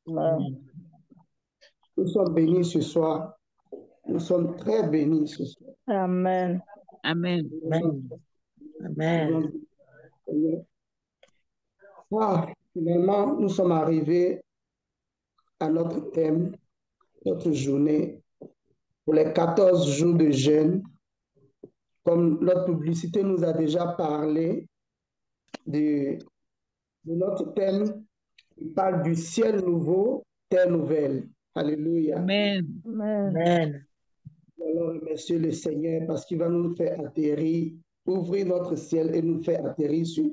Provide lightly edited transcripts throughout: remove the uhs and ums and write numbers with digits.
Amen. Nous sommes bénis ce soir. Nous sommes très bénis ce soir. Amen. Amen. Amen. Finalement, nous sommes arrivés à notre thème, notre journée, pour les 14 jours de jeûne. Comme notre publicité nous a déjà parlé de notre thème, il parle du ciel nouveau, terre nouvelle. Alléluia. Amen. Amen. Nous allons remercier le Seigneur parce qu'il va nous faire atterrir, ouvrir notre ciel et nous faire atterrir sur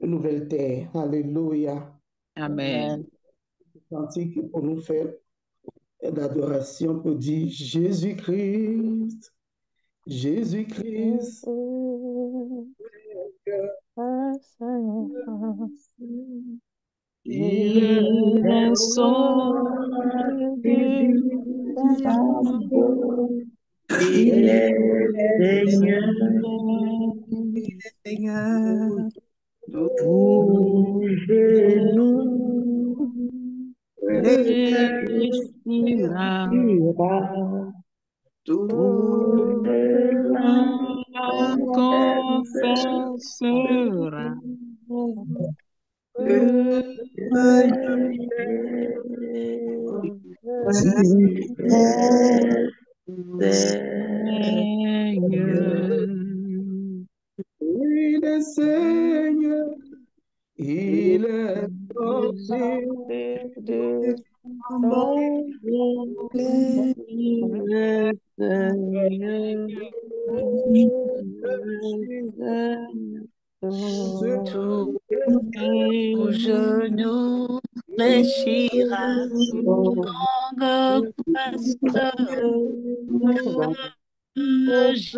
une nouvelle terre. Alléluia. Amen. Cantique pour nous faire d'adoration pour dire Jésus-Christ, Jésus-Christ. Il est son Dieu. Il est Seigneur. Tout genou fléchira, toute langue confessera que Il est Seigneur, il est sorti de tout genou fléchira, langue confessera que Jésus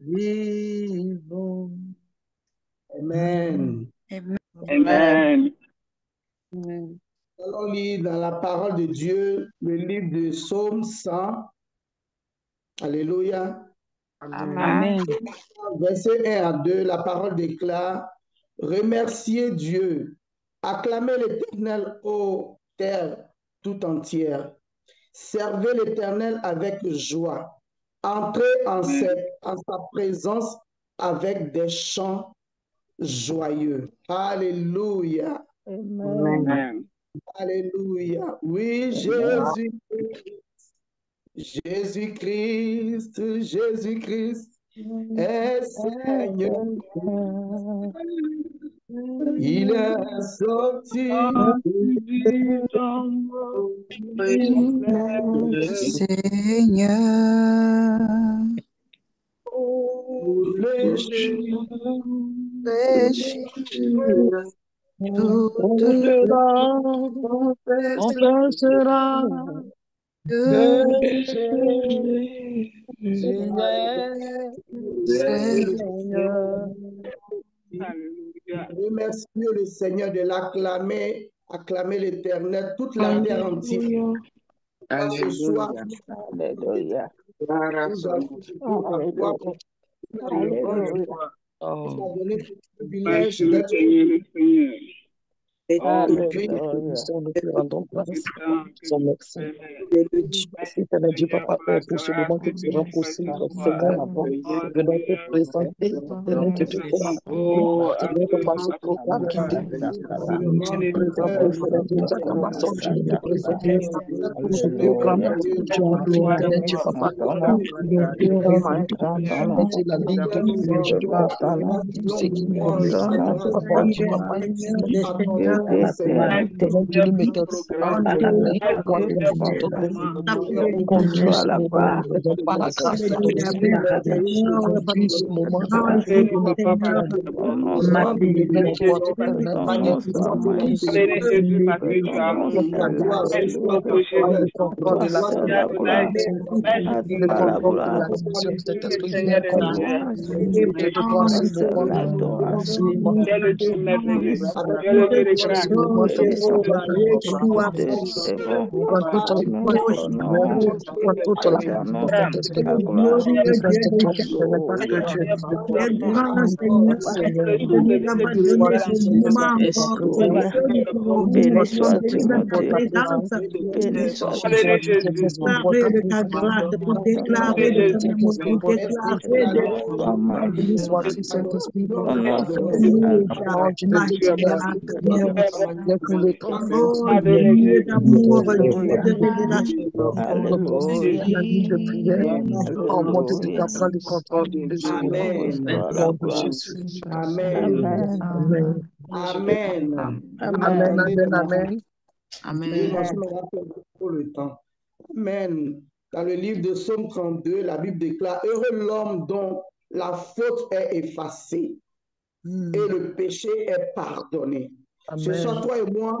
vivant. Amen. Amen. Nous allons lire dans la parole de Dieu le livre de Psaume 100. Alléluia. Amen. Verset 1 à 2, la parole déclare: remerciez Dieu, acclamez l'Éternel, ô terre tout entière. Servez l'Éternel avec joie. Entrez en sa présence avec des chants joyeux. Alléluia. Amen. Alléluia. Oui, Jésus. Jésus-Christ, Jésus-Christ est Seigneur. Il est sorti du tombeau. Seigneur, Confessera que Seigneur. Remerciez le Seigneur de l'acclamer, acclamer l'Éternel, toute la terre entière. Ce soir, Alléluia. Alléluia. nous a donné le Parce privilège que le d'être Seigneur, le Seigneur. Alléluia. Nous te rendons grâce, Putain, que son merci. Merci, éternel Dieu, Papa, Père, pour ce moment que tu rends possible, Seigneur, avant de te présenter, éternel Dieu de ton Seigneur, Papa, ce programme qui débute. Tu nous présentes, éternel Dieu, cette acclamation, tu nous te présentes pour ce programme, parce que tu as appris, éternel Dieu, Papa, c'est la ligne de louange, tout ce qui nous Papa, Dieu, Papa, éternel Dieu, nous mettons entre la main droite de ton conduis ce moment, par la grâce de ton esprit, conduis ce moment, pour ne pas pour votre éternel, le contrôle de la mission de cet esprit vient conduire. Je te dois ce moment, Jésus, augmente son C'est bon. prends toute la Nous prière, t'honorons, prends toute la éternel, Saint-Esprit, ta gloire. manifeste toi, Seigneur, parce que Alléluia. tu es Dieu de gloire. Seigneur, Alléluia. béni sois-tu, Alléluia. béni Béni sois-tu, sois Saint-Esprit, pour ta Timothée. présence. Béni Béni sois sois-tu, Saint-Esprit, pour ta présence. Béni sois-tu, Saint-Esprit, pour ta présence. sois Béni magnifié. sois-tu, Saint-Esprit, pour Ton ta nom présence. soit glorifié. La parole du déclare, Seigneur, bien tous les temps, Alléluia. dans Alléluia. la ligne de prière, en mode de Alléluia. prendre le contrôle de ce moment. Amen. Toi Au la nom de gloire. Jésus. Amen. Amen. Amen. Amen. Amen, Amen. amen, amen. Oui, moi, je me rappelle pour le temps. Amen. Dans le livre de Psaume 32, la Bible déclare: heureux l'homme dont la faute est effacée et le péché est pardonné. Ce soir, Amen. toi et moi,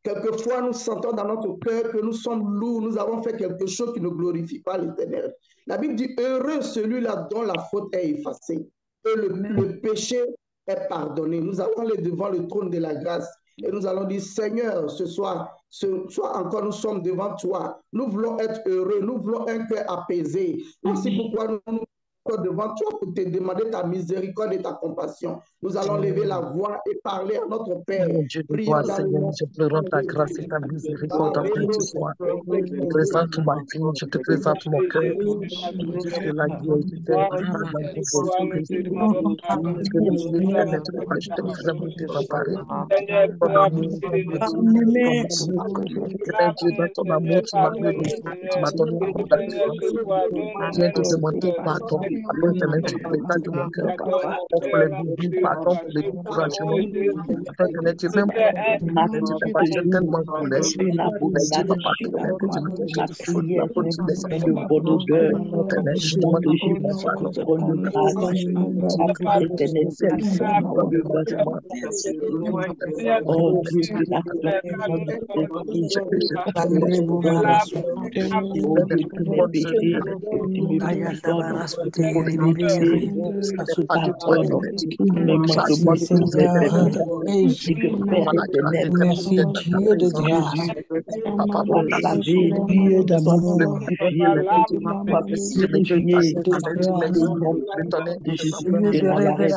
quelquefois, nous sentons dans notre cœur que nous sommes lourds, nous avons fait quelque chose qui ne glorifie pas l'Éternel. La Bible dit: heureux celui-là dont la faute est effacée et le péché est pardonné. Nous allons aller devant le trône de la grâce et nous allons dire: Seigneur, ce soir encore, nous sommes devant toi. Nous voulons être heureux, nous voulons un cœur apaisé. Voici pourquoi nous sommes devant toi pour te demander ta miséricorde et ta compassion. Nous allons lever la voix et parler à notre Père. Mon Dieu de Prions gloire, dans le Seigneur, nom je pleure ta grâce et ta miséricorde afin que tu sois. Je te présente ma vie, je te présente mon cœur. Jusque-là, Dieu, je t'ai dans ton voisin, parce que depuis l'éternité, je t'ai vraiment désemparé. Ton amour, ton miséricorde, ton amour. Éternel Dieu, dans ton amour, tu m'as donné le choix, tu m'as donné la délivrance. Je viens te demander pardon. Pardon, éternel, tu peux l'état de mon cœur. Pardon pour les bougies, pardon pour les découragements. Pardon, éternel Dieu, même éternel Dieu, même j'étais tellement en colère. Éternel Dieu, papa, éternel Dieu, même j'ai des fautes, la faute sur les enfants. Pardon, éternel, je demande pardon, pardon. Pardon, je prie de mon Père, pardonne-moi. Oh Dieu, que la j'ai péché contre toi, je te demande. Et même de tout le monde, Tu me pardonnes. pour l'iniquité, ce n'est pas de toi, éternel Dieu. Me Chasse-moi de manquement, tous mes péchés. et que Père Par la grâce éternel, éternelle d'être dans ta présence. Jésus Papa, soit mon grâce, lavé soit pour le d'amour, purifier, soit même si je me dis purifié passer, éternel Dieu, mais au nom je t'en ai de besoin. Jésus-Christ de Nazareth.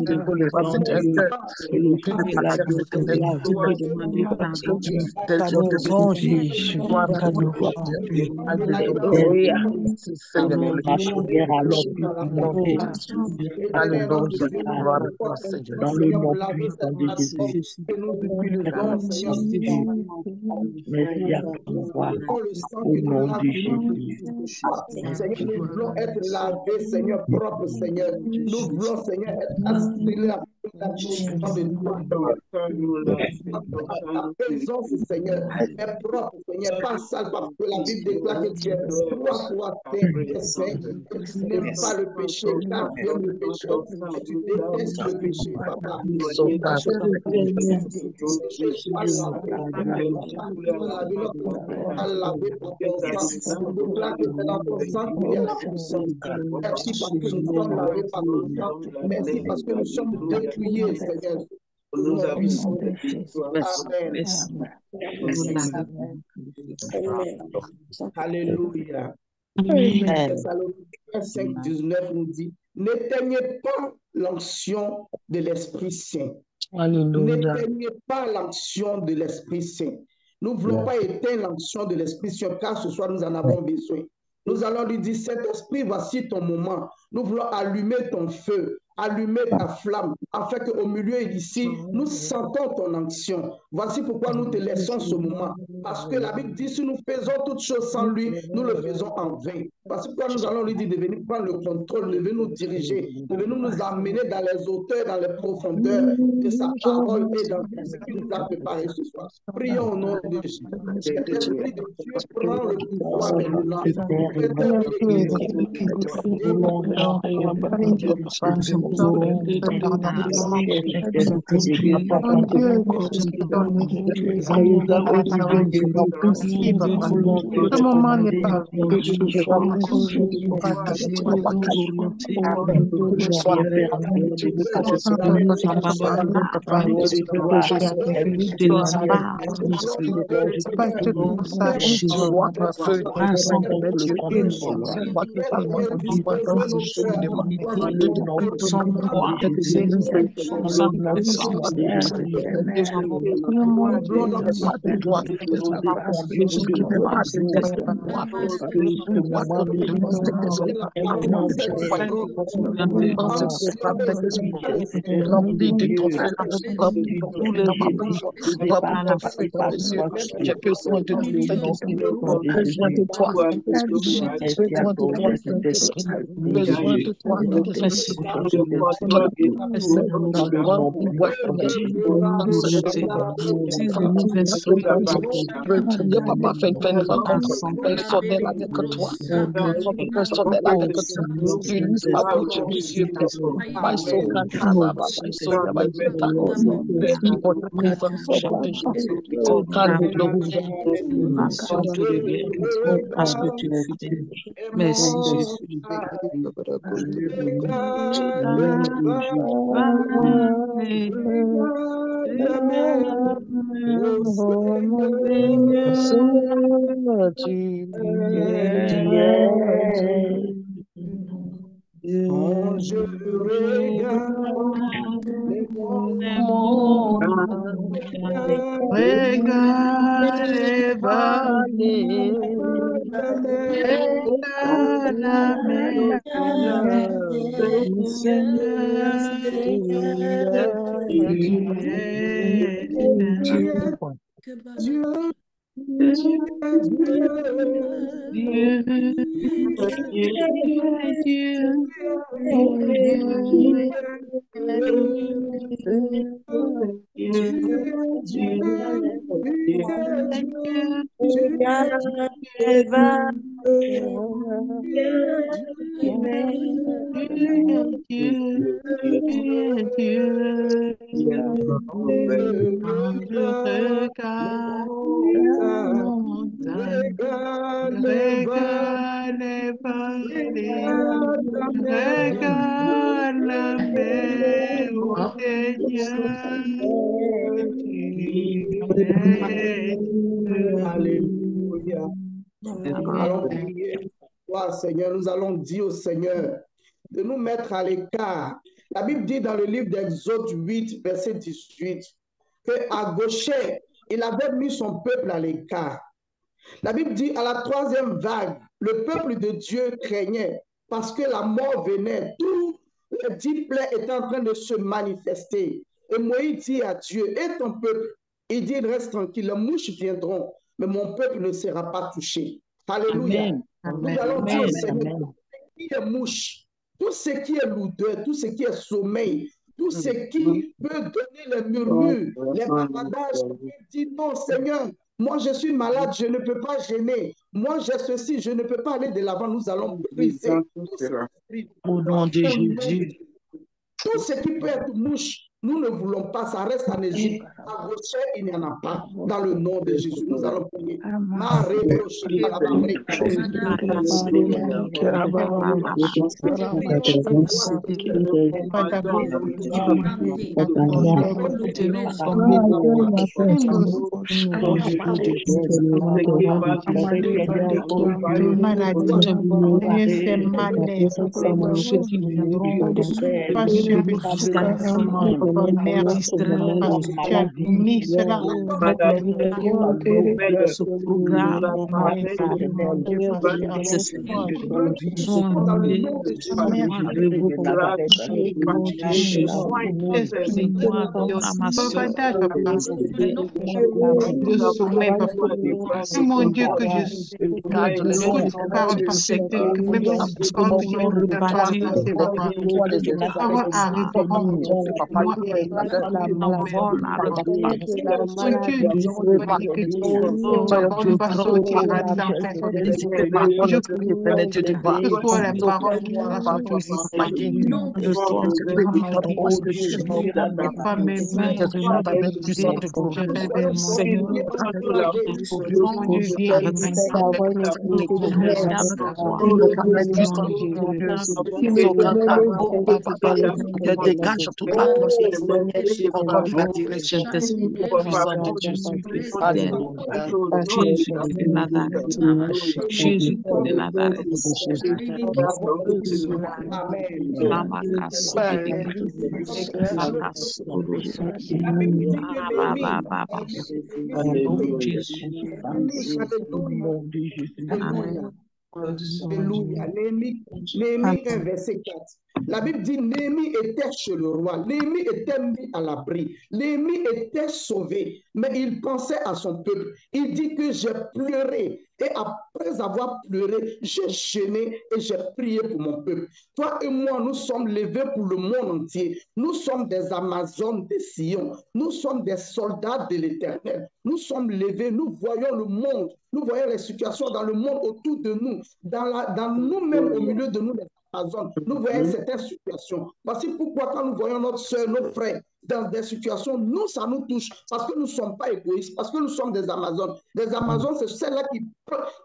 De tolérer Mon un Dieu, cœur, que le plus de sang patience de ton éternelle, lavement parce que tu es fidèle, tu es fidèle. Gloire à toi, Seigneur. Alléluia. Merci, Seigneur, pour le Ma pardon de prière mes alors péchés. peut Au nom de monter Jésus. à ton Alléluia. tribunal Gloire à toi, Seigneur. dans le nom puissant de Jésus. Merci Jésus. Merci à toi. Au nom de Jésus. Seigneur, Merci. nous voulons être lavés, Seigneur, propre, Seigneur. Nous voulons, Seigneur, être assimilés à la puissance de toi, ta présence, Seigneur, est propre, Seigneur, pas sale, parce que la Bible déclare que tu es toi, saint, et tu n'aimes pas le péché, car tu aimes le péché, et tu détestes le péché, papa. Sauvegarde. On déclare que c'est dans ton sang qu'il y a la puissance. Merci parce que nous sommes lavés par ton sang. Merci parce que nous sommes dépouillés, Seigneur. Au nom puissant de Jésus. Amen. Alléluia. Thessaloniciens 5, 19 nous dit: n'éteignez pas l'onction de l'Esprit Saint. N'éteignez pas l'onction de l'Esprit Saint. Nous ne voulons pas éteindre l'onction de l'Esprit Saint, car ce soir nous en avons besoin. Nous allons lui dire: Saint-Esprit, voici ton moment. Nous voulons allumer ton feu, allumer ta flamme, afin qu'au milieu d'ici, nous sentons ton onction. Voici pourquoi nous te laissons ce moment. Parce que la Bible dit: si nous faisons toutes choses sans lui, nous le faisons en vain. Voici pourquoi nous allons lui dire de venir prendre le contrôle, de venir nous diriger, de venir nous amener dans les hauteurs, dans les profondeurs de sa parole et dans ce qu'il nous a préparé ce soir. Prions au nom de Jésus. L'Esprit de Dieu prend le pouvoir maintenant. nous aurons retard. Mon Dieu, tu nous donnes des amours impossibles pour nous. Ce moment n'est pas vu ce soir, mon Dieu, pour attacher nos volontés. De la part de C'est pas que pour ça, parce que tu es fidèle. Merci, Jésus. Quand je regarde regarde les vallées, regarde la mer, le Seigneur, regarde les vallées, regarde la mer, ô Seigneur, Alléluia. Nous allons prier. Toi, Seigneur, nous allons dire au Seigneur de nous mettre à l'écart. La Bible dit dans le livre d'Exode 8, verset 18, qu'à Goshen, il avait mis son peuple à l'écart. La Bible dit à la troisième vague, le peuple de Dieu craignait parce que la mort venait. Tous les 10 plaies étaient en train de se manifester. Et Moïse dit à Dieu, et ton peuple, il dit, reste tranquille, les mouches viendront, mais mon peuple ne sera pas touché. Alléluia. Nous allons dire au Seigneur, tout ce qui est mouche, tout ce qui est lourdeur, tout ce qui est sommeil, tout ce qui peut donner les murmures, les bavardages, dit non, Seigneur, moi je suis malade, je ne peux pas gêner. Moi j'ai ceci, je ne peux pas aller de l'avant. Nous allons briser au nom de Jésus. Tout ce qui peut être mouche, nous ne voulons pas, ça reste en Égypte. À Goshen, il n'y en a pas. Dans le nom de Jésus, nous allons prier. ce programme de sommeil, mon Dieu, que je parle parce que même si je parle, je ne peux pas remplacer, papa. Parole arrive en moi dégage toute l'atmosphère dans la direction d'esprit puissant de Jésus. Alléluia. Jésus de Nazareth, Jésus de Nazareth. Alléluia. Néhémie 1, verset 4. La Bible dit Néhémie était chez le roi. Néhémie était mis à l'abri. Néhémie était sauvé, mais il pensait à son peuple. Il dit que j'ai pleuré. Et après avoir pleuré, j'ai jeûné et j'ai prié pour mon peuple. Toi et moi, nous sommes levés pour le monde entier. Nous sommes des Amazones de Sion. Nous sommes des soldats de l'Éternel. Nous sommes levés, nous voyons le monde. Nous voyons les situations dans le monde autour de nous, dans nous-mêmes, au milieu de nous, les Amazones. Nous voyons certaines situations. Voici pourquoi quand nous voyons notre soeur, nos frères, dans des situations, nous, ça nous touche, parce que nous ne sommes pas égoïstes, parce que nous sommes des Amazones. Des Amazones, c'est celles-là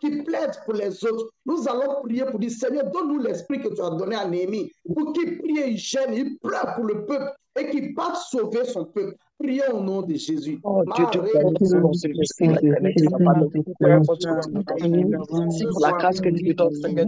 qui plaident pour les autres. Nous allons prier pour dire, Seigneur, donne-nous l'esprit que tu as donné à Néhémie, pour qu'il prie, il gêne, il pleure pour le peuple, et qu'il parte sauver son peuple. Prions au nom de Jésus. Oh Dieu, pour la grâce que tu donnes, Seigneur,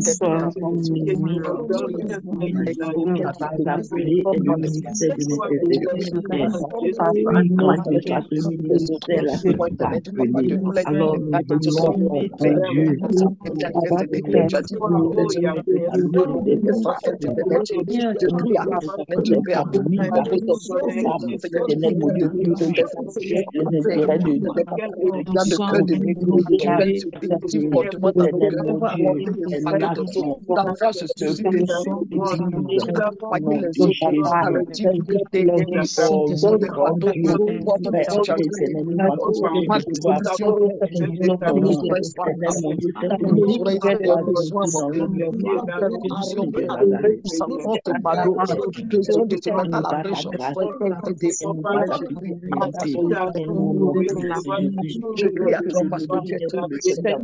je prie à toi parce que tu es tout le Seigneur.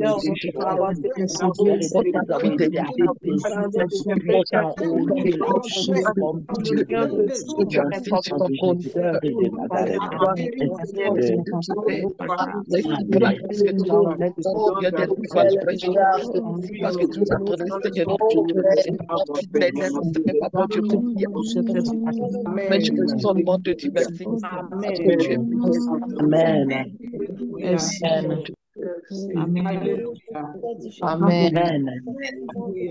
Parce que tu nous as donné, Seigneur, mais je veux seulement te dire merci parce que tu es Amen. Amen. Amen.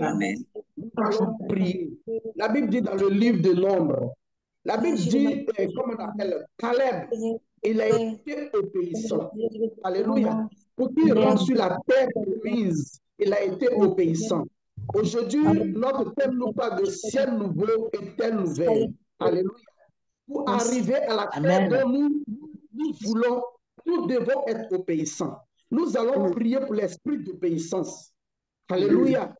Amen. Prier. La Bible dit dans le livre de Nombre, la Bible dit, comment on appelle, Caleb, il a été obéissant. Alléluia. Pour qu'il rentre sur la terre promise, il a été obéissant. Aujourd'hui, notre thème nous parle de ciel nouveau et terre nouvelle. Alléluia. Pour arriver à la terre dont nous voulons, nous devons être obéissants. Nous allons prier pour l'esprit d'obéissance. Alléluia.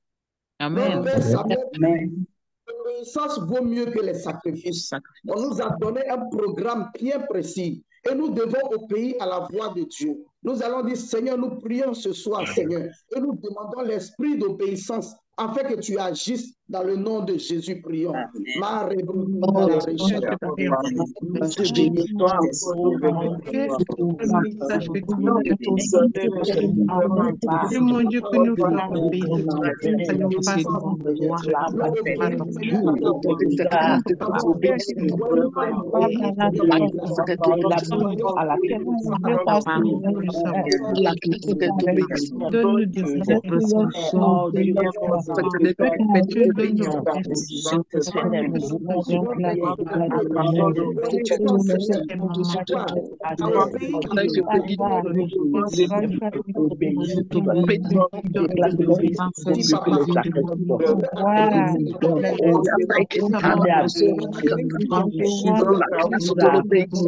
Amen. L'obéissance vaut mieux que les sacrifices. On nous a donné un programme bien précis et nous devons obéir à la voix de Dieu. Nous allons dire, Seigneur, nous prions ce soir, Seigneur, et nous demandons l'esprit d'obéissance afin que tu agisses dans le nom de Jésus, prions. Mon Dieu, que nous soyons obéissants, que nous fassions donne-nous des Seigneur, Saint-Esprit, nous voulons remplir de toi le nom de Que tu Jésus. nous fasses témoin de ce qui doit qu'on aille de bénir, Nous obéissons, nous bénir, nous déclarons que les chapeaux sortent. Et nous donnons on est dans la grâce de l'obéissance,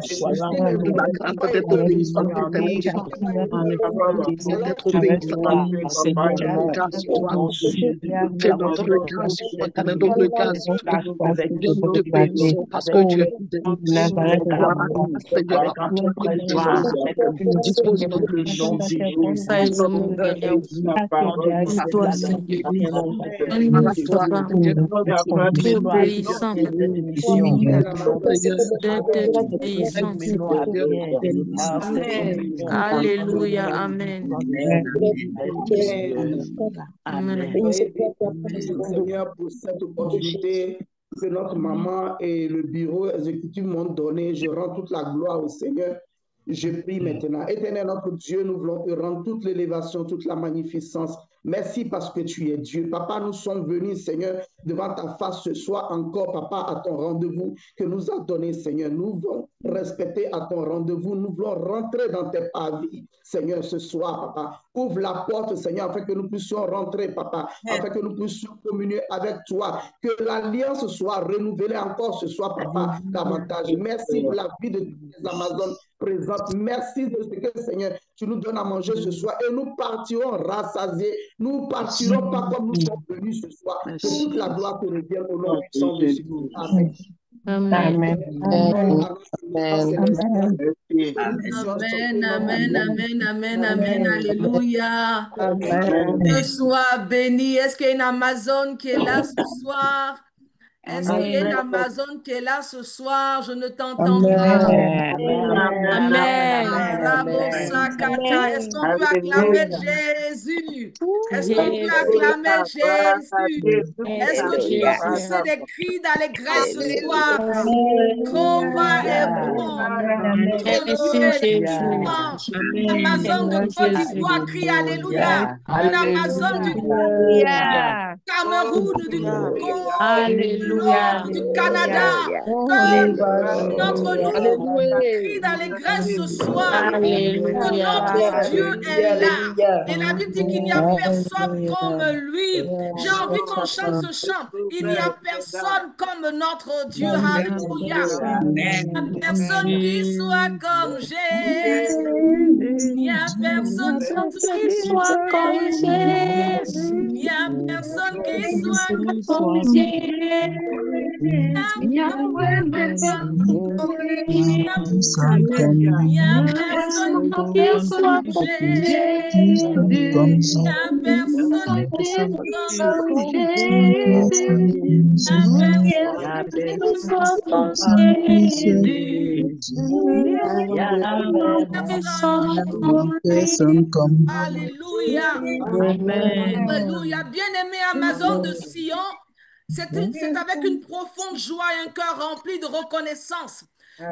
soyons dans la grâce d'être obéissant, d'être obéissant, Seigneur, dans le grâce sur toi. au nom de Jésus, Fais-nous dans le grâce sur toi, car dans le grâce sur toi. Viens nous t'obéissons parce que tu es fidèle. Gloire à toi, Seigneur, avec à toi que nous disposons. un Dispose notre le vie. nom de Jésus. Dispose notre vie. À toi, Seigneur. Gloire Donne-nous, à toi, Papa, Seigneur. d'être obéissant, d'être obéissant. Alléluia, Amen. Amen. Merci Seigneur pour cette opportunité que notre maman et le bureau exécutif m'ont donné. Je rends toute la gloire au Seigneur. Je prie maintenant. Éternel notre Dieu, nous voulons te rendre toute l'élévation, toute la magnificence. Merci parce que tu es Dieu. Papa, nous sommes venus, Seigneur, devant ta face ce soir encore, Papa, à ton rendez-vous que nous as donné, Seigneur. Nous voulons respecter à ton rendez-vous. Nous voulons rentrer dans tes pavis, Seigneur, ce soir, Papa. Ouvre la porte, Seigneur, afin que nous puissions rentrer, Papa, afin que nous puissions communier avec toi. Que l'alliance soit renouvelée encore ce soir, Papa, davantage. Merci pour la vie de tes Amazones présentes. Merci de ce que, Seigneur, tu nous donnes à manger ce soir et nous partirons rassasiés. Nous partirons pas comme nous sommes venus ce soir. Que toute la gloire te revienne au nom puissant de Jésus. Amen. Amen. Amen. Amen. Alléluia. Que soit béni. Est-ce qu'il y a une Amazon qui est là ce soir? Est-ce qu'il y a une Amazon qui est là ce soir? Je ne t'entends pas. Amen. Bravo, Sakata. Est-ce qu'on peut acclamer Jésus? Est-ce qu'on peut acclamer Jésus? Est-ce que tu peux pousser des cris d'allégresse ce soir? Comment est bon? Notre Dieu est vivant. Une Amazon de Côte d'Ivoire crie Alléluia. Une Amazon du Cameroun, du Congo, du Nord, du Canada. Que notre nous crie d'allégresse ce soir. Que notre Dieu est là. Et la Bible dit qu'il n'y a personne comme lui. J'ai envie qu'on chante ce chant. Il n'y a personne comme notre Dieu. Alléluia. Il n'y a personne qui soit comme Jésus. Il n'y a personne qui soit comme Jésus. Il n'y a personne qui soit comme Jésus. Il n'y a personne qui soit comme Jésus. Il n'y a personne qui soit comme Jésus. Alléluia. Alléluia. Bien-aimé Amazon de Sion, c'est avec une profonde joie et un cœur rempli de reconnaissance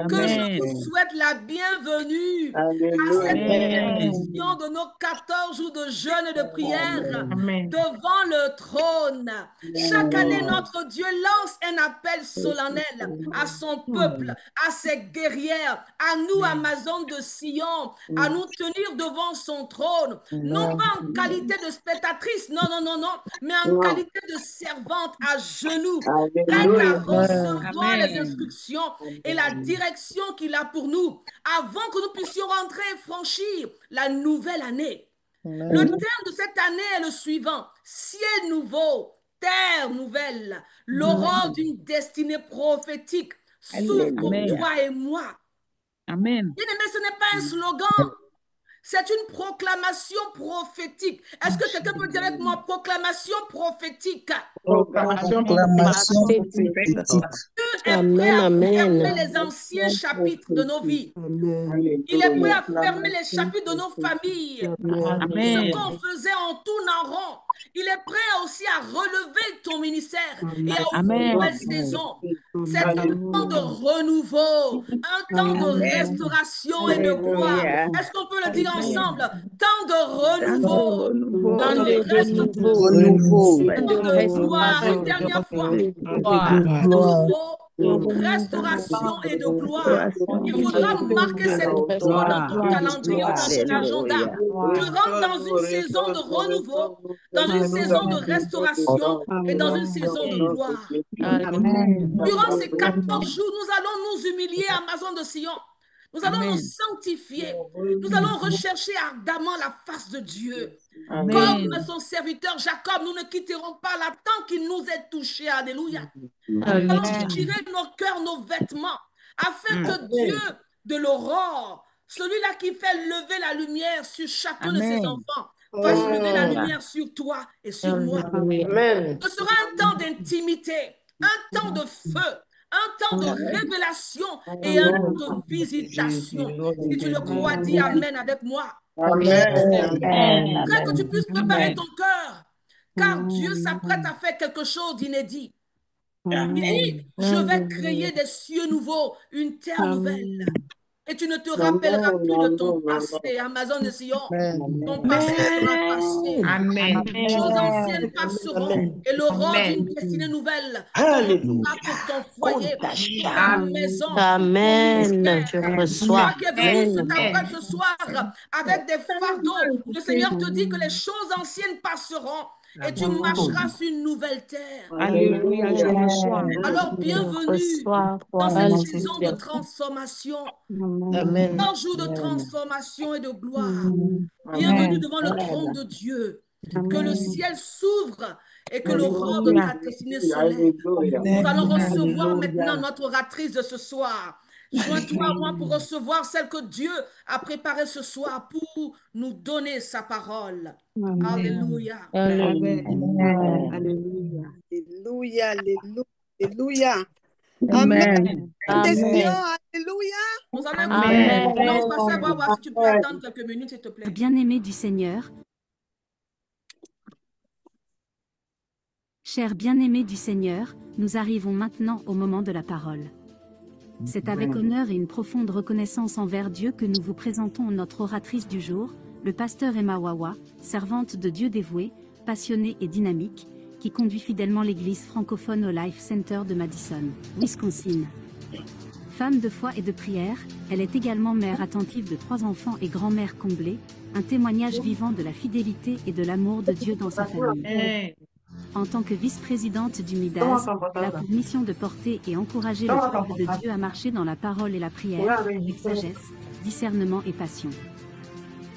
que je vous souhaite la bienvenue à cette édition de nos 14 jours de jeûne et de prière devant le trône. Chaque année, notre Dieu lance un appel solennel à son peuple, à ses guerrières, à nous, Amazon de Sion, à nous tenir devant son trône, non pas en qualité de spectatrice, non, mais en qualité de servante à genoux, prête à recevoir les instructions et la direction qu'il a pour nous avant que nous puissions rentrer et franchir la nouvelle année. Le thème de cette année est le suivant: ciel nouveau, terre nouvelle, l'aurore d'une destinée prophétique s'ouvre pour toi et moi. Amen. Bien-aimé, ce n'est pas un slogan. C'est une proclamation prophétique. Est-ce que quelqu'un peut dire avec moi proclamation prophétique? Proclamation prophétique. Dieu est prêt à fermer les anciens chapitres de nos vies. Il est prêt à fermer les chapitres de nos familles. Ce qu'on faisait en tournant rond, Il est prêt aussi à relever ton ministère et à ouvrir une nouvelle saison. C'est un temps de renouveau, un temps de restauration et de gloire. Est-ce qu'on peut le dire ensemble? Temps de renouveau, temps de restauration, temps de gloire. Une dernière fois. Renouveau, restauration et de gloire. Il faudra marquer cette parole dans ton calendrier ou dans ton agenda. Tu rentres dans une saison de renouveau, dans une saison de restauration et dans une saison de gloire. Durant ces 14 jours, nous allons nous humilier à Maison de Sion. Nous allons nous sanctifier. Nous allons rechercher ardemment la face de Dieu. Comme son serviteur Jacob, nous ne quitterons pas là tant qu'il nous est touché. Alléluia. Nous allons déchirer nos cœurs, nos vêtements, afin que Dieu de l'aurore, celui-là qui fait lever la lumière sur chacun de ses enfants, fasse lever la lumière sur toi et sur moi. Ce sera un temps d'intimité, un temps de feu, un temps de révélation et un temps de visitation. Si tu le crois, dis Amen avec moi. Amen. Que tu puisses préparer ton cœur, car Dieu s'apprête à faire quelque chose d'inédit. Il dit, je vais créer des cieux nouveaux, une terre nouvelle. Et tu ne te rappelleras plus de ton passé. Amazon de Sion, ton passé sera passé. Les choses anciennes passeront et l'aurore d'une destinée nouvelle commencera pour ton foyer, pour ta maison. Amen. Je reçois. Toi qui es venu ce soir avec des fardeaux, le Seigneur te dit que les choses anciennes passeront et tu marcheras sur une nouvelle terre. Alléluia, je reçois. Alors, bienvenue dans cette saison de transformation. Un jour de transformation et de gloire. Bienvenue devant le trône de Dieu. Que le ciel s'ouvre et que l'aurore de ta destinée se lève. Nous allons recevoir maintenant notre oratrice de ce soir. Joins-toi à moi pour recevoir celle que Dieu a préparée ce soir pour nous donner sa parole. Alléluia. Alléluia. Alléluia. Alléluia. Amen. Alléluia. Nous allons écouter. Non, pasteur, va voir si tu peux attendre quelques minutes, s'il te plaît. Bien-aimés du Seigneur, chers bien-aimés du Seigneur, nous arrivons maintenant au moment de la parole. C'est avec honneur et une profonde reconnaissance envers Dieu que nous vous présentons notre oratrice du jour, le pasteur Emma Wawa, servante de Dieu dévouée, passionnée et dynamique, qui conduit fidèlement l'église francophone au Life Center de Madison, Wisconsin. Femme de foi et de prière, elle est également mère attentive de 3 enfants et grand-mère comblée, un témoignage vivant de la fidélité et de l'amour de Dieu dans sa famille. En tant que vice-présidente du MIDAS, elle a pour mission de porter et encourager le peuple de Dieu à marcher dans la parole et la prière, avec sagesse, discernement et passion.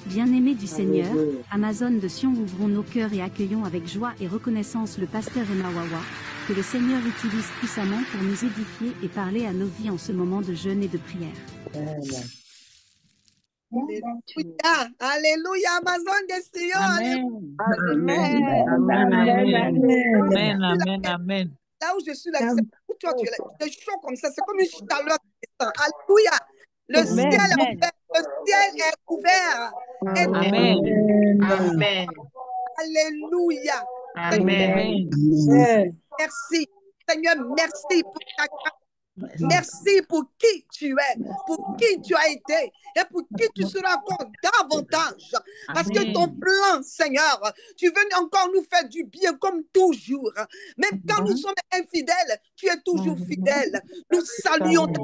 Bien-aimés du Seigneur, Amazon de Sion, ouvrons nos cœurs et accueillons avec joie et reconnaissance le pasteur Emma Wawa, que le Seigneur utilise puissamment pour nous édifier et parler à nos vies en ce moment de jeûne et de prière. Alléluia. Alléluia. Amazon de Sion. Amen. Là où je suis, là, où toi tu es là, c'est chaud comme ça, c'est comme une chaleur. Alléluia. Le ciel est ouvert. Le ciel est ouvert. Amen. Alléluia. Amen. Merci. Seigneur, merci pour ta grâce. Merci pour qui tu es, pour qui tu as été et pour qui tu seras encore davantage. Parce que ton plan, Seigneur, tu veux encore nous faire du bien comme toujours. Même quand nous sommes infidèles, tu es toujours fidèle. Nous saluons ta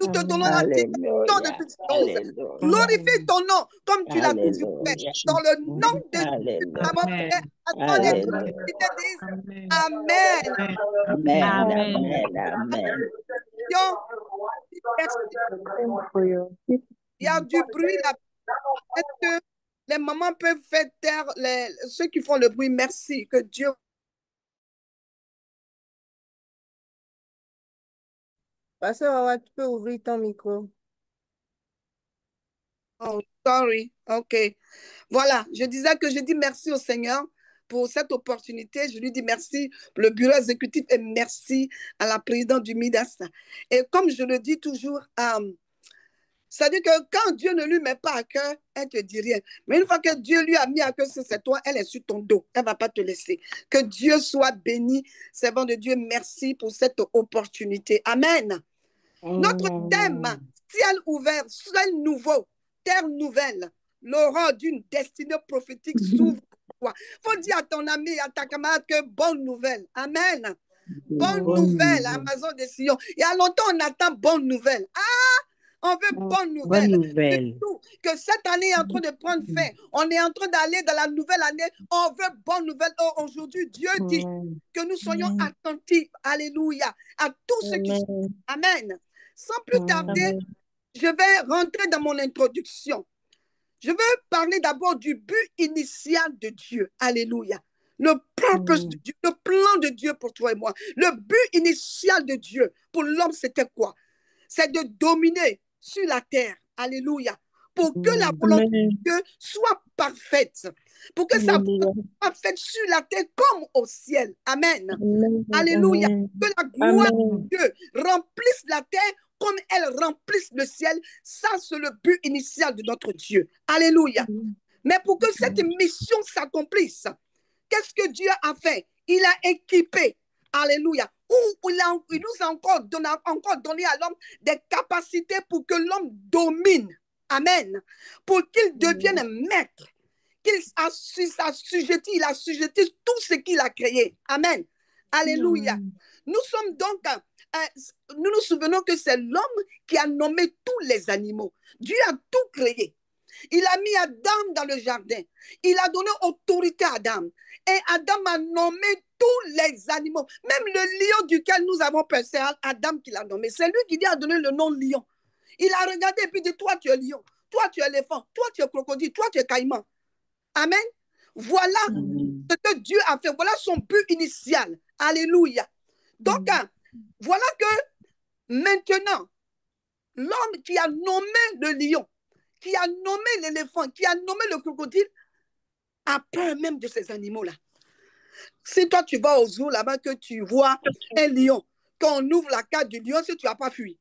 nous te donnons la direction de toutes choses. Glorifie ton nom comme tu l'as toujours fait. Dans le nom de Jésus, Amen. Il y a du bruit là. Est-ce que les mamans peuvent faire taire ceux qui font le bruit? Merci. Que Dieu. Pasteur, tu peux ouvrir ton micro. Oh, sorry. OK. Voilà, je disais que je dis merci au Seigneur pour cette opportunité. Je lui dis merci pour le bureau exécutif et merci à la présidente du MIDAS. Et comme je le dis toujours, C'est-à-dire que quand Dieu ne lui met pas à cœur, elle ne te dit rien. Mais une fois que Dieu lui a mis à cœur, c'est toi, elle est sur ton dos. Elle ne va pas te laisser. Que Dieu soit béni. Servant de Dieu, merci pour cette opportunité. Amen. Notre thème, ciel ouvert, ciel nouveau, terre nouvelle, l'aurore d'une destinée prophétique s'ouvre pour toi. Il faut dire à ton ami, à ta camarade que bonne nouvelle. Amen. Bonne nouvelle, Amazon de Sion. Il y a longtemps, on attend bonne nouvelle. On veut bonne nouvelle. Bonne nouvelle. Surtout que cette année est en train de prendre fin. On est en train d'aller dans la nouvelle année. On veut bonne nouvelle. Oh, aujourd'hui, Dieu dit que nous soyons attentifs, alléluia, à tout ce qui se passe. Amen. Sans plus tarder, je vais rentrer dans mon introduction. Je veux parler d'abord du but initial de Dieu. Alléluia. Le purpose de Dieu, le plan de Dieu pour toi et moi. Le but initial de Dieu pour l'homme, c'était quoi? C'est de dominer sur la terre. Alléluia. Pour que la volonté de Dieu soit parfaite. Pour que sa volonté soit faite sur la terre comme au ciel. Amen. Alléluia. Que la gloire de Dieu remplisse la terre comme elle remplisse le ciel. Ça, c'est le but initial de notre Dieu. Alléluia. Mais pour que cette mission s'accomplisse, qu'est-ce que Dieu a fait? Il a équipé. Alléluia. Il nous a encore donné à l'homme des capacités pour que l'homme domine. Amen. Pour qu'il devienne maître. Qu'il s'assujettisse, il assujettisse tout ce qu'il a créé. Amen. Alléluia. Nous sommes donc, nous nous souvenons que c'est l'homme qui a nommé tous les animaux. Dieu a tout créé. Il a mis Adam dans le jardin. Il a donné autorité à Adam. Et Adam a nommé tous les animaux. Même le lion duquel nous avons peur, c'est Adam qui l'a nommé. C'est lui qui lui a donné le nom lion. Il a regardé et puis dit, toi tu es lion, toi tu es éléphant, toi tu es crocodile, toi tu es caïman. Amen. Voilà ce que Dieu a fait. Voilà son but initial. Alléluia. Donc, voilà que maintenant, l'homme qui a nommé le lion, qui a nommé l'éléphant, qui a nommé le crocodile, a peur même de ces animaux-là. Si toi, tu vas au zoo là-bas, que tu vois un lion, quand on ouvre la cage du lion, si tu n'as pas fui,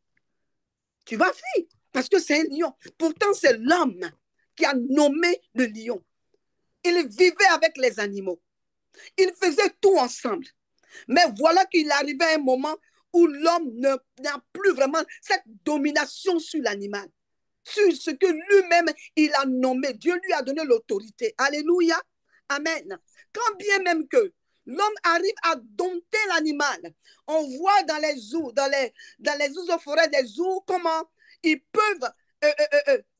tu vas fuir parce que c'est un lion. Pourtant, c'est l'homme qui a nommé le lion. Il vivait avec les animaux. Ils faisaient tout ensemble. Mais voilà qu'il arrivait un moment où l'homme n'a plus vraiment cette domination sur l'animal, sur ce que lui-même il a nommé. Dieu lui a donné l'autorité. Alléluia. Amen. Quand bien même que l'homme arrive à dompter l'animal, on voit dans les zoos, dans les zoos aux forêts des zoos, comment ils peuvent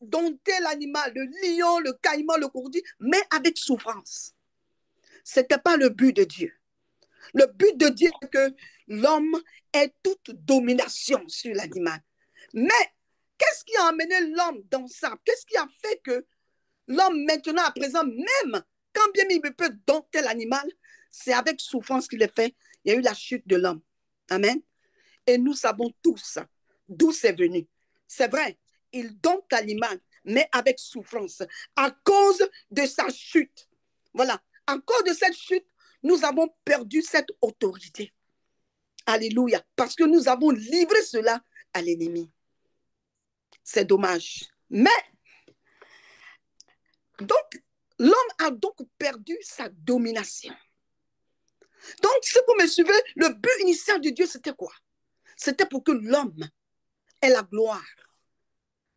dompter l'animal, le lion, le caïman, le crocodile, mais avec souffrance. Ce n'était pas le but de Dieu. Le but de Dieu est que l'homme ait toute domination sur l'animal. Mais qu'est-ce qui a amené l'homme dans ça? Qu'est-ce qui a fait que l'homme maintenant, à présent, même quand bien il peut dompter l'animal, c'est avec souffrance qu'il est fait. Il y a eu la chute de l'homme. Amen. Et nous savons tous d'où c'est venu. C'est vrai, il dompte l'animal, mais avec souffrance, à cause de sa chute. Voilà, à cause de cette chute, nous avons perdu cette autorité. Alléluia, parce que nous avons livré cela à l'ennemi. C'est dommage. Mais, donc, l'homme a donc perdu sa domination. Donc, si vous me suivez, le but initial de Dieu, c'était quoi? C'était pour que l'homme ait la gloire.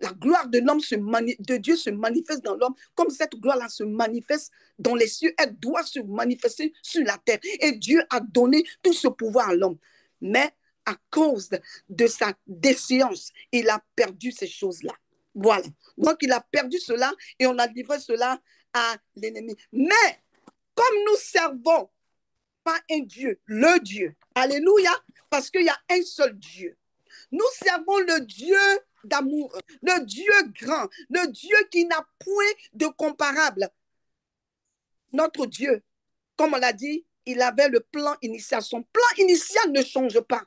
La gloire de l'homme de Dieu se manifeste dans l'homme, comme cette gloire-là se manifeste dans les cieux, elle doit se manifester sur la terre. Et Dieu a donné tout ce pouvoir à l'homme. Mais à cause de sa défiance, il a perdu ces choses-là. Voilà. Donc, il a perdu cela et on a livré cela à l'ennemi. Mais, comme nous servons pas un Dieu, le Dieu, alléluia, parce qu'il y a un seul Dieu. Nous servons le Dieu d'amour, le Dieu grand, le Dieu qui n'a point de comparable. Notre Dieu, comme on l'a dit, il avait le plan initial. Son plan initial ne change pas.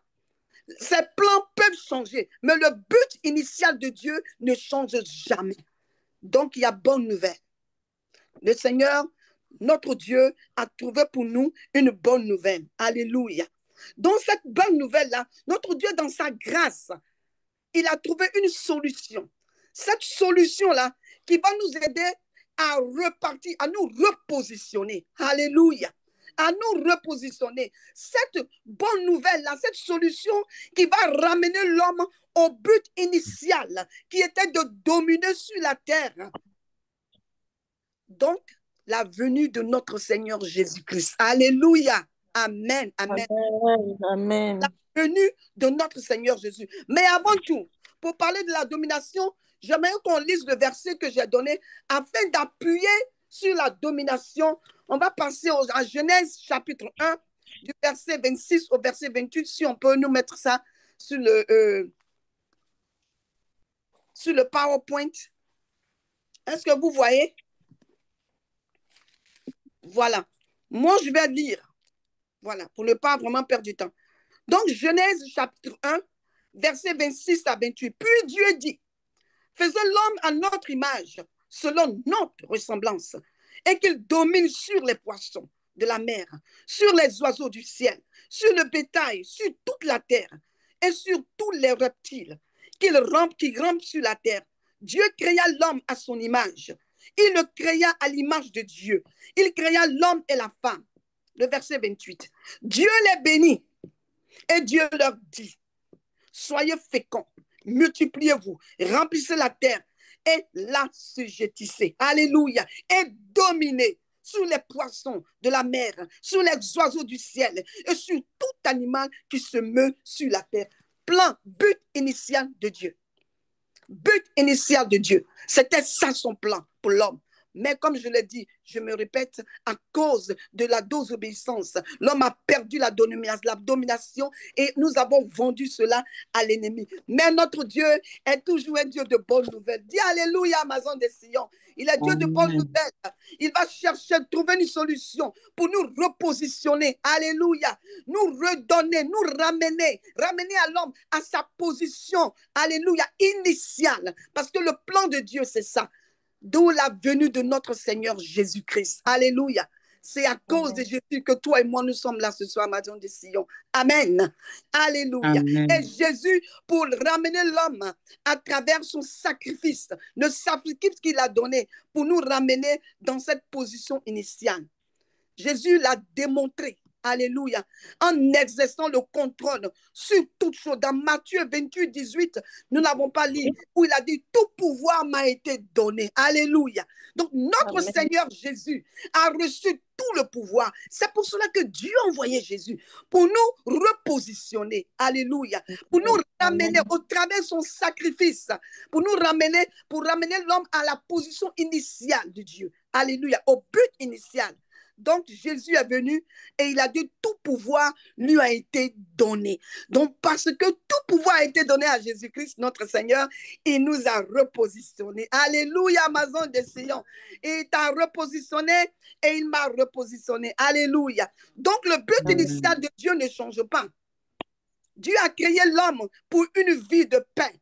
Ses plans peuvent changer, mais le but initial de Dieu ne change jamais. Donc, il y a bonne nouvelle. Le Seigneur, notre Dieu, a trouvé pour nous une bonne nouvelle. Alléluia. Dans cette bonne nouvelle-là, notre Dieu, dans sa grâce, il a trouvé une solution. cette solution-là qui va nous aider à repartir, à nous repositionner. Alléluia. À nous repositionner. Cette bonne nouvelle-là, cette solution qui va ramener l'homme au but initial, qui était de dominer sur la terre. Donc, la venue de notre Seigneur Jésus-Christ. Alléluia. Amen. Amen. Amen. La venue de notre Seigneur Jésus. Mais avant tout, pour parler de la domination, j'aimerais qu'on lise le verset que j'ai donné afin d'appuyer sur la domination. On va passer à Genèse chapitre 1, du verset 26 au verset 28. Si on peut nous mettre ça sur le PowerPoint. Est-ce que vous voyez? Voilà. Moi, je vais lire. Voilà, pour ne pas vraiment perdre du temps. Donc, Genèse chapitre 1, verset 26 à 28. Puis Dieu dit, faisons l'homme à notre image, selon notre ressemblance, et qu'il domine sur les poissons de la mer, sur les oiseaux du ciel, sur le bétail, sur toute la terre, et sur tous les reptiles, qui rampent sur la terre. Dieu créa l'homme à son image. Il le créa à l'image de Dieu. Il créa l'homme et la femme. Le verset 28. Dieu les bénit et Dieu leur dit, soyez féconds, multipliez-vous, remplissez la terre et l'assujettissez. Alléluia. Et dominez sur les poissons de la mer, sur les oiseaux du ciel et sur tout animal qui se meut sur la terre. Plan, but initial de Dieu. But initial de Dieu. C'était ça son plan pour l'homme. Mais comme je l'ai dit, je me répète, à cause de la désobéissance, l'homme a perdu la domination et nous avons vendu cela à l'ennemi. Mais notre Dieu est toujours un Dieu de bonnes nouvelles. Dis Alléluia, Amazon de Sion. Il est Dieu de bonnes nouvelles. Il va chercher, trouver une solution pour nous repositionner. Alléluia. Nous redonner, nous ramener à l'homme à sa position. Alléluia, initiale. Parce que le plan de Dieu, c'est ça. D'où la venue de notre Seigneur Jésus-Christ. Alléluia. C'est à cause de Jésus que toi et moi, nous sommes là ce soir, Amazon de Sion. Amen. Alléluia. Amen. Et Jésus, pour ramener l'homme à travers son sacrifice, le sacrifice qu'il a donné, pour nous ramener dans cette position initiale. Jésus l'a démontré. Alléluia. En exerçant le contrôle sur toutes choses. Dans Matthieu 28, 18, nous n'avons pas lu, où il a dit, tout pouvoir m'a été donné. Alléluia. Donc, notre Amen. Seigneur Jésus a reçu tout le pouvoir. C'est pour cela que Dieu a envoyé Jésus, pour nous repositionner. Alléluia. Pour nous ramener au travers de son sacrifice, pour ramener l'homme à la position initiale de Dieu. Alléluia. Au but initial. Donc, Jésus est venu et il a dit tout pouvoir lui a été donné. Donc, parce que tout pouvoir a été donné à Jésus-Christ, notre Seigneur, il nous a repositionnés. Alléluia, Amazon de Sion. Il t'a repositionné et il m'a repositionné. Alléluia. Donc, le but initial de Dieu ne change pas. Dieu a créé l'homme pour une vie de paix,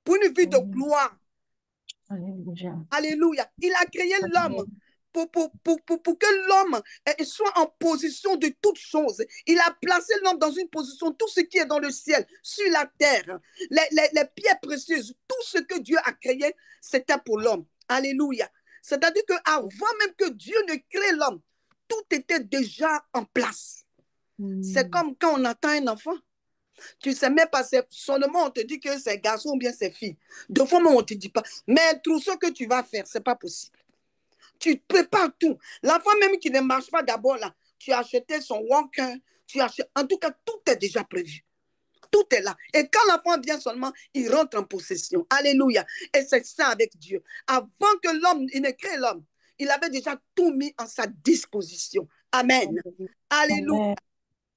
pour une vie de gloire. Alléluia. Alléluia. Il a créé l'homme pour que l'homme soit en position de toutes choses. Il a placé l'homme dans une position, tout ce qui est dans le ciel, sur la terre, les pierres précieuses, tout ce que Dieu a créé, c'était pour l'homme. Alléluia. C'est-à-dire qu'avant même que Dieu ne crée l'homme, tout était déjà en place. C'est comme quand on attend un enfant. Tu ne sais même pas, seulement on te dit que c'est garçon ou bien c'est fille. Deux fois, on ne te dit pas. Mais tout ce que tu vas faire, ce n'est pas possible. Tu prépares tout. L'enfant même qui ne marche pas d'abord là, tu as acheté son walker, en tout cas, tout est déjà prévu. Tout est là. Et quand l'enfant vient seulement, il rentre en possession. Alléluia. Et c'est ça avec Dieu. Avant que l'homme, il ne crée l'homme, il avait déjà tout mis en sa disposition. Amen. Alléluia. Amen.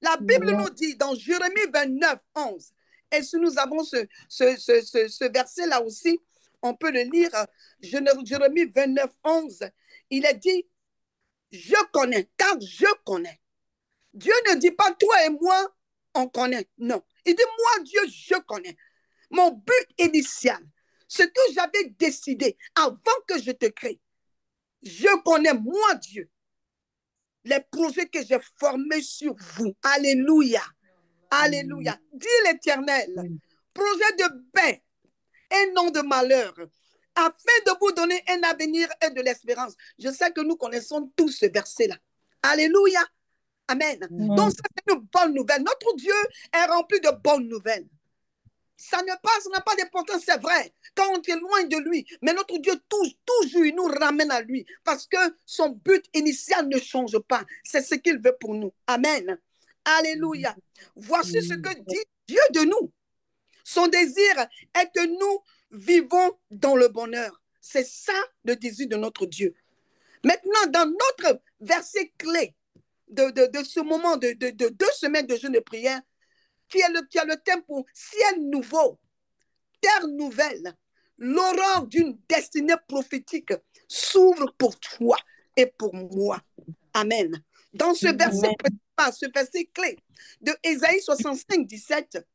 La Bible nous dit dans Jérémie 29, 11, et si nous avons ce verset-là aussi, on peut le lire, Jérémie 29, 11, il est dit, je connais, car je connais. Dieu ne dit pas toi et moi, on connaît. Non. Il dit, moi, Dieu, je connais. Mon but initial, ce que j'avais décidé avant que je te crée, je connais, moi, Dieu, les projets que j'ai formés sur vous. Alléluia. Alléluia. Dis l'Éternel, projet de paix et non de malheur, afin de vous donner un avenir et de l'espérance. Je sais que nous connaissons tous ce verset-là. Alléluia. Amen. Donc, ça, c'est une bonne nouvelle. Notre Dieu est rempli de bonnes nouvelles. Ça n'a pas d'importance, c'est vrai, quand on est loin de lui. Mais notre Dieu, toujours, il nous ramène à lui parce que son but initial ne change pas. C'est ce qu'il veut pour nous. Amen. Alléluia. Voici ce que dit Dieu de nous. Son désir est que nous vivons dans le bonheur. C'est ça le désir de notre Dieu. Maintenant, dans notre verset clé de ce moment de 2 semaines de jeûne de prière, qui a le thème pour ciel nouveau, terre nouvelle, l'aurore d'une destinée prophétique s'ouvre pour toi et pour moi. Amen. Dans ce verset clé de Ésaïe 65, 17,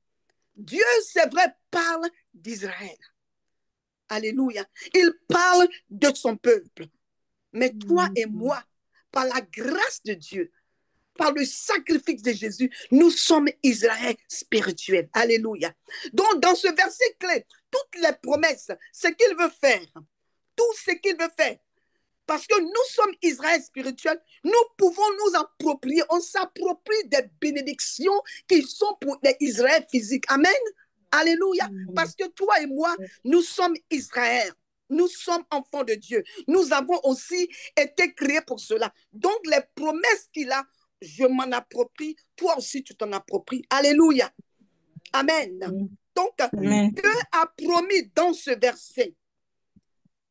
Dieu, c'est vrai, parle d'Israël. Alléluia. Il parle de son peuple. Mais toi et moi, par la grâce de Dieu, par le sacrifice de Jésus, nous sommes Israël spirituel. Alléluia. Donc, dans ce verset clé, toutes les promesses, ce qu'il veut faire, tout ce qu'il veut faire, parce que nous sommes Israël spirituel, nous pouvons nous approprier, on s'approprie des bénédictions qui sont pour l'Israël physique. Amen. Alléluia. Parce que toi et moi, nous sommes Israël. Nous sommes enfants de Dieu. Nous avons aussi été créés pour cela. Donc, les promesses qu'il a, je m'en approprie, toi aussi tu t'en appropries. Alléluia. Amen. Donc, Dieu a promis dans ce verset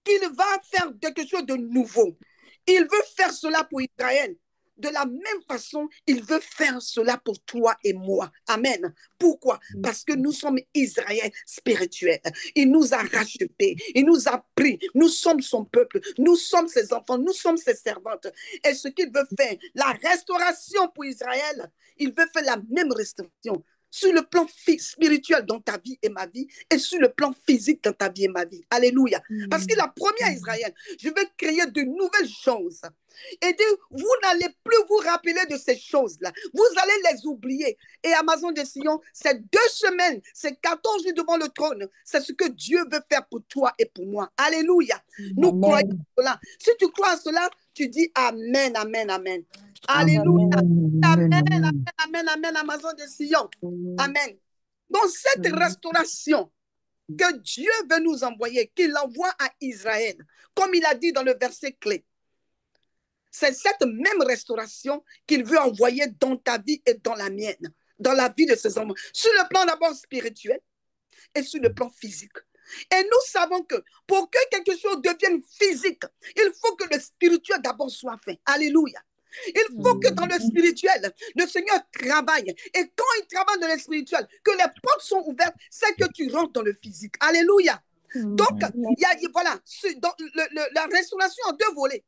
qu'il va faire quelque chose de nouveau. Il veut faire cela pour Israël. De la même façon, il veut faire cela pour toi et moi. Amen. Pourquoi? Parce que nous sommes Israël spirituel. Il nous a rachetés. Il nous a pris. Nous sommes son peuple. Nous sommes ses enfants. Nous sommes ses servantes. Et ce qu'il veut faire, la restauration pour Israël, il veut faire la même restauration sur le plan spirituel dans ta vie et ma vie et sur le plan physique dans ta vie et ma vie. Alléluia. Parce qu'il a promis à Israël, je vais créer de nouvelles choses. Et dit, vous n'allez plus vous rappeler de ces choses-là. Vous allez les oublier. Et à Maison de Sion, c'est 2 semaines, c'est 14 jours devant le trône. C'est ce que Dieu veut faire pour toi et pour moi. Alléluia. Nous croyons cela. Si tu crois à cela, tu dis Amen, Amen, Amen. Alléluia. Amen, Amen, Amen, Amen, à Maison de Sion. Amen. Donc cette restauration que Dieu veut nous envoyer, qu'il envoie à Israël, comme il a dit dans le verset clé, c'est cette même restauration qu'il veut envoyer dans ta vie et dans la mienne, dans la vie de ses enfants, sur le plan d'abord spirituel et sur le plan physique. Et nous savons que pour que quelque chose devienne physique, il faut que le spirituel d'abord soit fait. Alléluia. Il faut que dans le spirituel, le Seigneur travaille. Et quand il travaille dans le spirituel, que les portes sont ouvertes, c'est que tu rentres dans le physique. Alléluia. Donc, voilà, la restauration en 2 volets.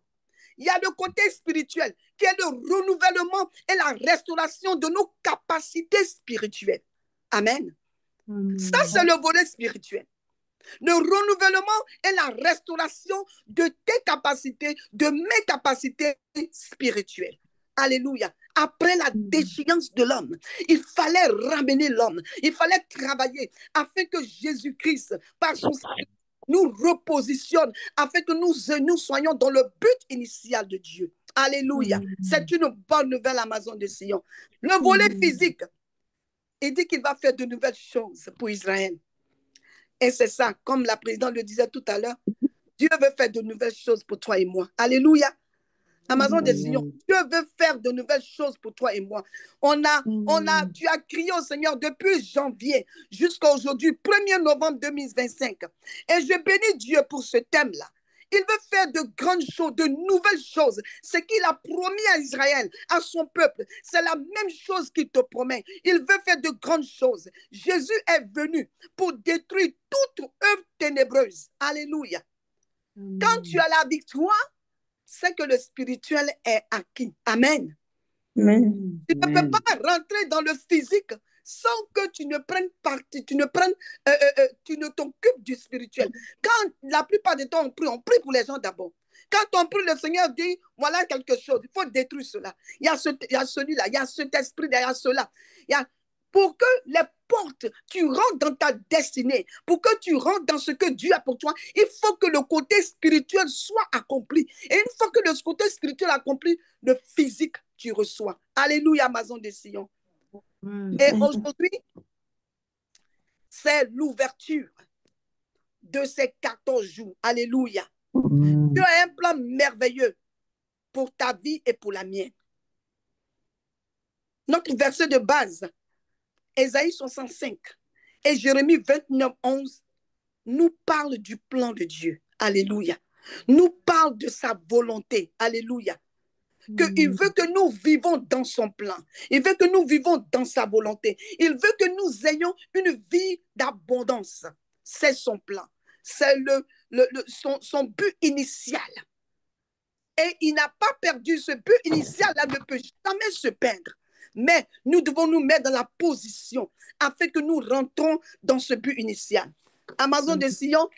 Il y a le côté spirituel qui est le renouvellement et la restauration de nos capacités spirituelles. Amen. Ça, c'est le volet spirituel. Le renouvellement et la restauration de tes capacités, de mes capacités spirituelles. Alléluia. Après la déchéance de l'homme, il fallait ramener l'homme. Il fallait travailler afin que Jésus-Christ, par son Spirit, nous repositionne afin que nous soyons dans le but initial de Dieu. Alléluia. C'est une bonne nouvelle à Maison de Sion. Le volet physique, il dit qu'il va faire de nouvelles choses pour Israël. Et c'est ça, comme la présidente le disait tout à l'heure, Dieu veut faire de nouvelles choses pour toi et moi. Alléluia. À Maison de Sion, Dieu veut faire de nouvelles choses pour toi et moi. Tu as crié au Seigneur depuis janvier jusqu'à aujourd'hui, 1er novembre 2025. Et je bénis Dieu pour ce thème-là. Il veut faire de grandes choses, de nouvelles choses. Ce qu'il a promis à Israël, à son peuple, c'est la même chose qu'il te promet. Il veut faire de grandes choses. Jésus est venu pour détruire toute œuvre ténébreuse. Alléluia. Quand tu as la victoire, c'est que le spirituel est acquis. Amen. Amen. Tu ne peux pas rentrer dans le physique sans que tu ne prennes partie, tu ne t'occupes du spirituel. Quand la plupart du temps on prie pour les gens d'abord. Quand on prie, le Seigneur dit, voilà quelque chose, il faut détruire cela. Il y a celui-là, il y a cet esprit derrière cela. Pour que les portes, tu rentres dans ta destinée, pour que tu rentres dans ce que Dieu a pour toi, il faut que le côté spirituel soit accompli. Et une fois que le côté spirituel est accompli, le physique, tu reçois. Alléluia, Amazon de Sion. Et aujourd'hui, c'est l'ouverture de ces 14 jours. Alléluia. Tu as un plan merveilleux pour ta vie et pour la mienne. Notre verset de base, Ésaïe 65 et Jérémie 29, 11, nous parle du plan de Dieu. Alléluia. Nous parle de sa volonté. Alléluia. Qu'il veut que nous vivons dans son plan. Il veut que nous vivons dans sa volonté. Il veut que nous ayons une vie d'abondance. C'est son plan. C'est son but initial. Et il n'a pas perdu ce but initial. Là ne peut jamais se perdre. Mais nous devons nous mettre dans la position afin que nous rentrons dans ce but initial. Amazon de Sion,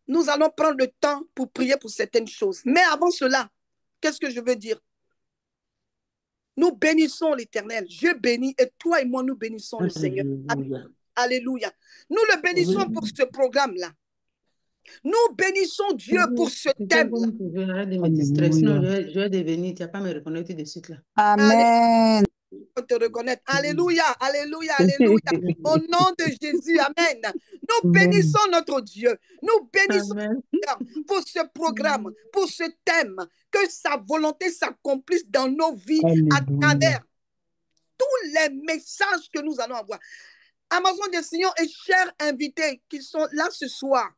nous allons prendre le temps pour prier pour certaines choses. Mais avant cela, qu'est-ce que je veux dire? Nous bénissons l'Éternel. Dieu bénit et toi et moi, nous bénissons le Seigneur. Alléluia. Nous le bénissons pour ce programme-là. Nous bénissons Dieu pour ce thème-là. Je vais devenir, tu n'as pas me reconnaître tout de suite là. Amen. Te reconnaître. Alléluia, alléluia, alléluia. Au nom de Jésus, amen. Nous bénissons notre Dieu. Nous bénissons pour ce programme, pour ce thème, que sa volonté s'accomplisse dans nos vies à travers tous les messages que nous allons avoir. Amazon de Sion et chers invités qui sont là ce soir,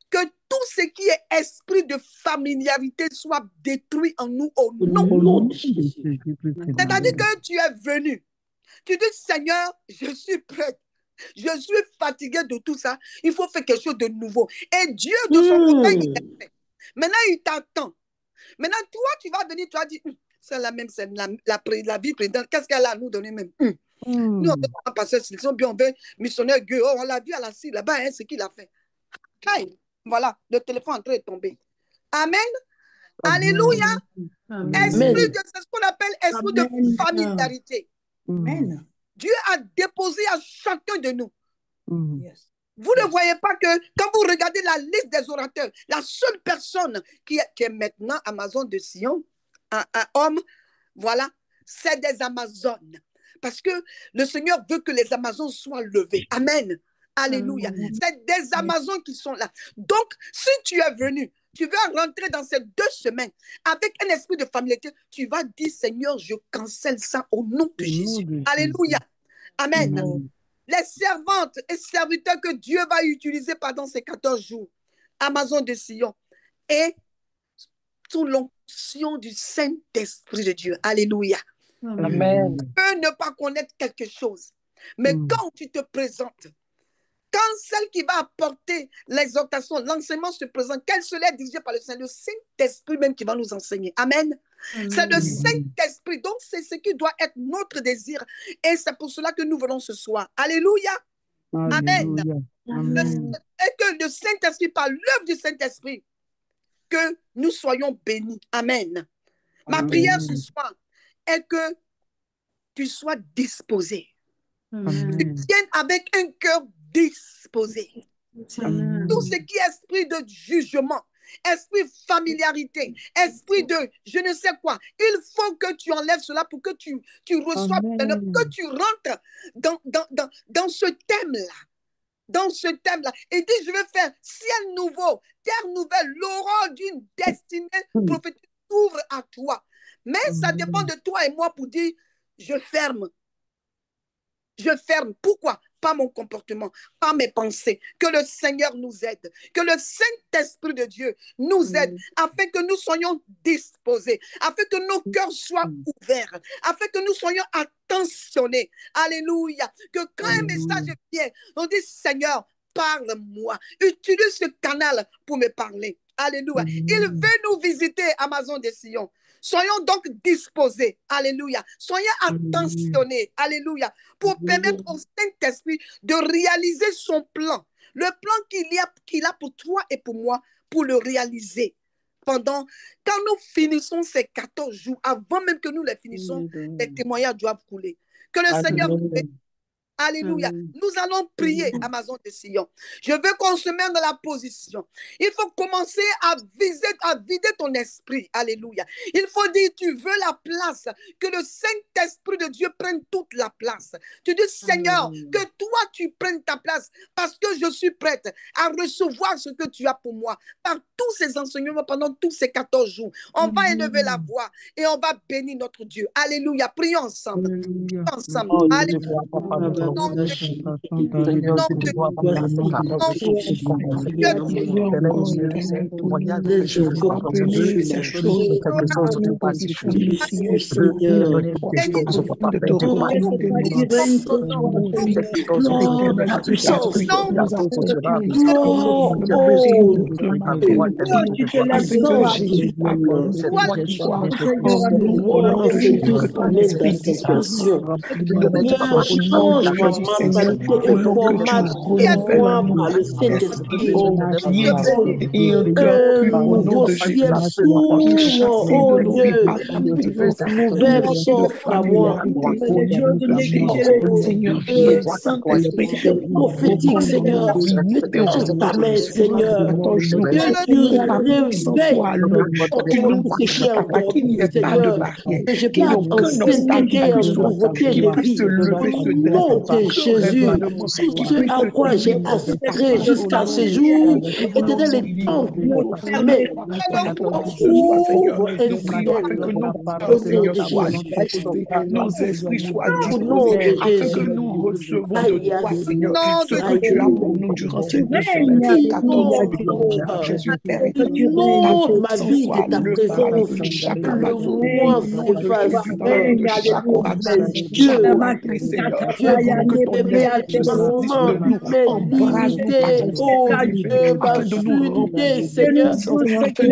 que tout ce qui est esprit de familiarité soit détruit en nous au nom de Jésus. C'est-à-dire que tu es venu. Tu dis, Seigneur, je suis prête. Je suis fatigué de tout ça. Il faut faire quelque chose de nouveau. Et Dieu, de son côté, il est fait. Maintenant, il t'attend. Maintenant, toi, tu vas venir, tu vas dire, c'est la même, c'est la vie précédente. Qu'est-ce qu'elle a à nous donner même? Nous, on veut passer Silson, puis on veut missionnaire Gueux. On l'a vu à la CIR là-bas, hein, ce qu'il a fait. Voilà, le téléphone est en train de tomber. Amen. Alléluia. Esprit de, c'est ce qu'on appelle esprit de familiarité. Amen. Dieu a déposé à chacun de nous. Vous ne voyez pas que quand vous regardez la liste des orateurs, la seule personne qui est maintenant Amazon de Sion, un homme, voilà, c'est des Amazones. Parce que le Seigneur veut que les Amazones soient levés. Amen. Alléluia. C'est des Amazones qui sont là. Donc, si tu es venu, tu veux rentrer dans ces 2 semaines avec un esprit de familiarité, tu vas dire, Seigneur, je cancelle ça au nom de Jésus. Alléluia. Amen. Les servantes et serviteurs que Dieu va utiliser pendant ces 14 jours, Amazon de Sion, et sous l'onction du Saint-Esprit de Dieu. Alléluia. Amen. Tu peux ne pas connaître quelque chose, mais quand tu te présentes, quand celle qui va apporter l'exhortation, l'enseignement se présente, qu'elle se l'est dirigée par le Saint-Esprit même qui va nous enseigner. Amen. C'est le Saint-Esprit. Donc, c'est ce qui doit être notre désir. Et c'est pour cela que nous venons ce soir. Alléluia. Amen. Et que le Saint-Esprit, par l'œuvre du Saint-Esprit, que nous soyons bénis. Amen. Ma prière ce soir est que tu sois disposé. Tu viennes avec un cœur disposé. Tout ce qui est esprit de jugement, esprit de familiarité, esprit de je ne sais quoi, il faut que tu enlèves cela pour que tu reçoives, que tu rentres dans ce thème-là. Dans ce thème-là. Et dit, je vais faire ciel nouveau, terre nouvelle, l'aurore d'une destinée prophétique s'ouvre à toi. Mais ça dépend de toi et moi pour dire, je ferme. Je ferme. Pourquoi? Pas mon comportement, pas mes pensées. Que le Seigneur nous aide. Que le Saint-Esprit de Dieu nous aide afin que nous soyons disposés, afin que nos cœurs soient ouverts, afin que nous soyons attentionnés. Alléluia. Que quand un message vient, on dit Seigneur, parle-moi. Utilise ce canal pour me parler. Alléluia. Il veut nous visiter, Amazon de Sion. Soyons donc disposés, alléluia. Soyons attentionnés, alléluia, pour permettre au Saint-Esprit de réaliser son plan. Le plan qu'il a pour toi et pour moi, pour le réaliser. Quand nous finissons ces 14 jours, avant même que nous les finissons, les témoignages doivent couler. Que le Seigneur nous aide. Alléluia. Nous allons prier, Amazon de Sion. Je veux qu'on se mette dans la position. Il faut commencer à vider ton esprit. Alléluia. Il faut dire, tu veux la place, que le Saint-Esprit de Dieu prenne toute la place. Tu dis, Seigneur, que toi tu prennes ta place, parce que je suis prête à recevoir ce que tu as pour moi. Par tous ces enseignements pendant tous ces 14 jours, on va élever la voix et on va bénir notre Dieu. Alléluia. Prions ensemble. Prions ensemble. Alléluia. Change ma mentalité et formate moi par le Saint-Esprit. Un nouveau ciel s'ouvre, oh Dieu. Nouvelle s'offre à moi. Prophétique, Seigneur. Dans ta main, Seigneur. Que tu réveilles notre péché encore, Seieur. Que je parte en sainteté, en nouveauté de vie. Au nom de Jésus, tout ce à quoi j'ai aspiré jusqu'à ce jour, éternel, les temps fermés, ouvre un ciel au nom de Jésus. Nos esprits soient Au nom de disposés afin que Jésus. nous recevons de toi, Seigneur, ce que tu as pour nous durant ces 2 semaines, ces 14 jours. Jésus, Père éternel, Inonde ma vie de ta présence. Le moi s'efface. Dieu, Dieu, mes agissements, mes limités, oh Dieu, ma surdité, Seigneur, que ton esprit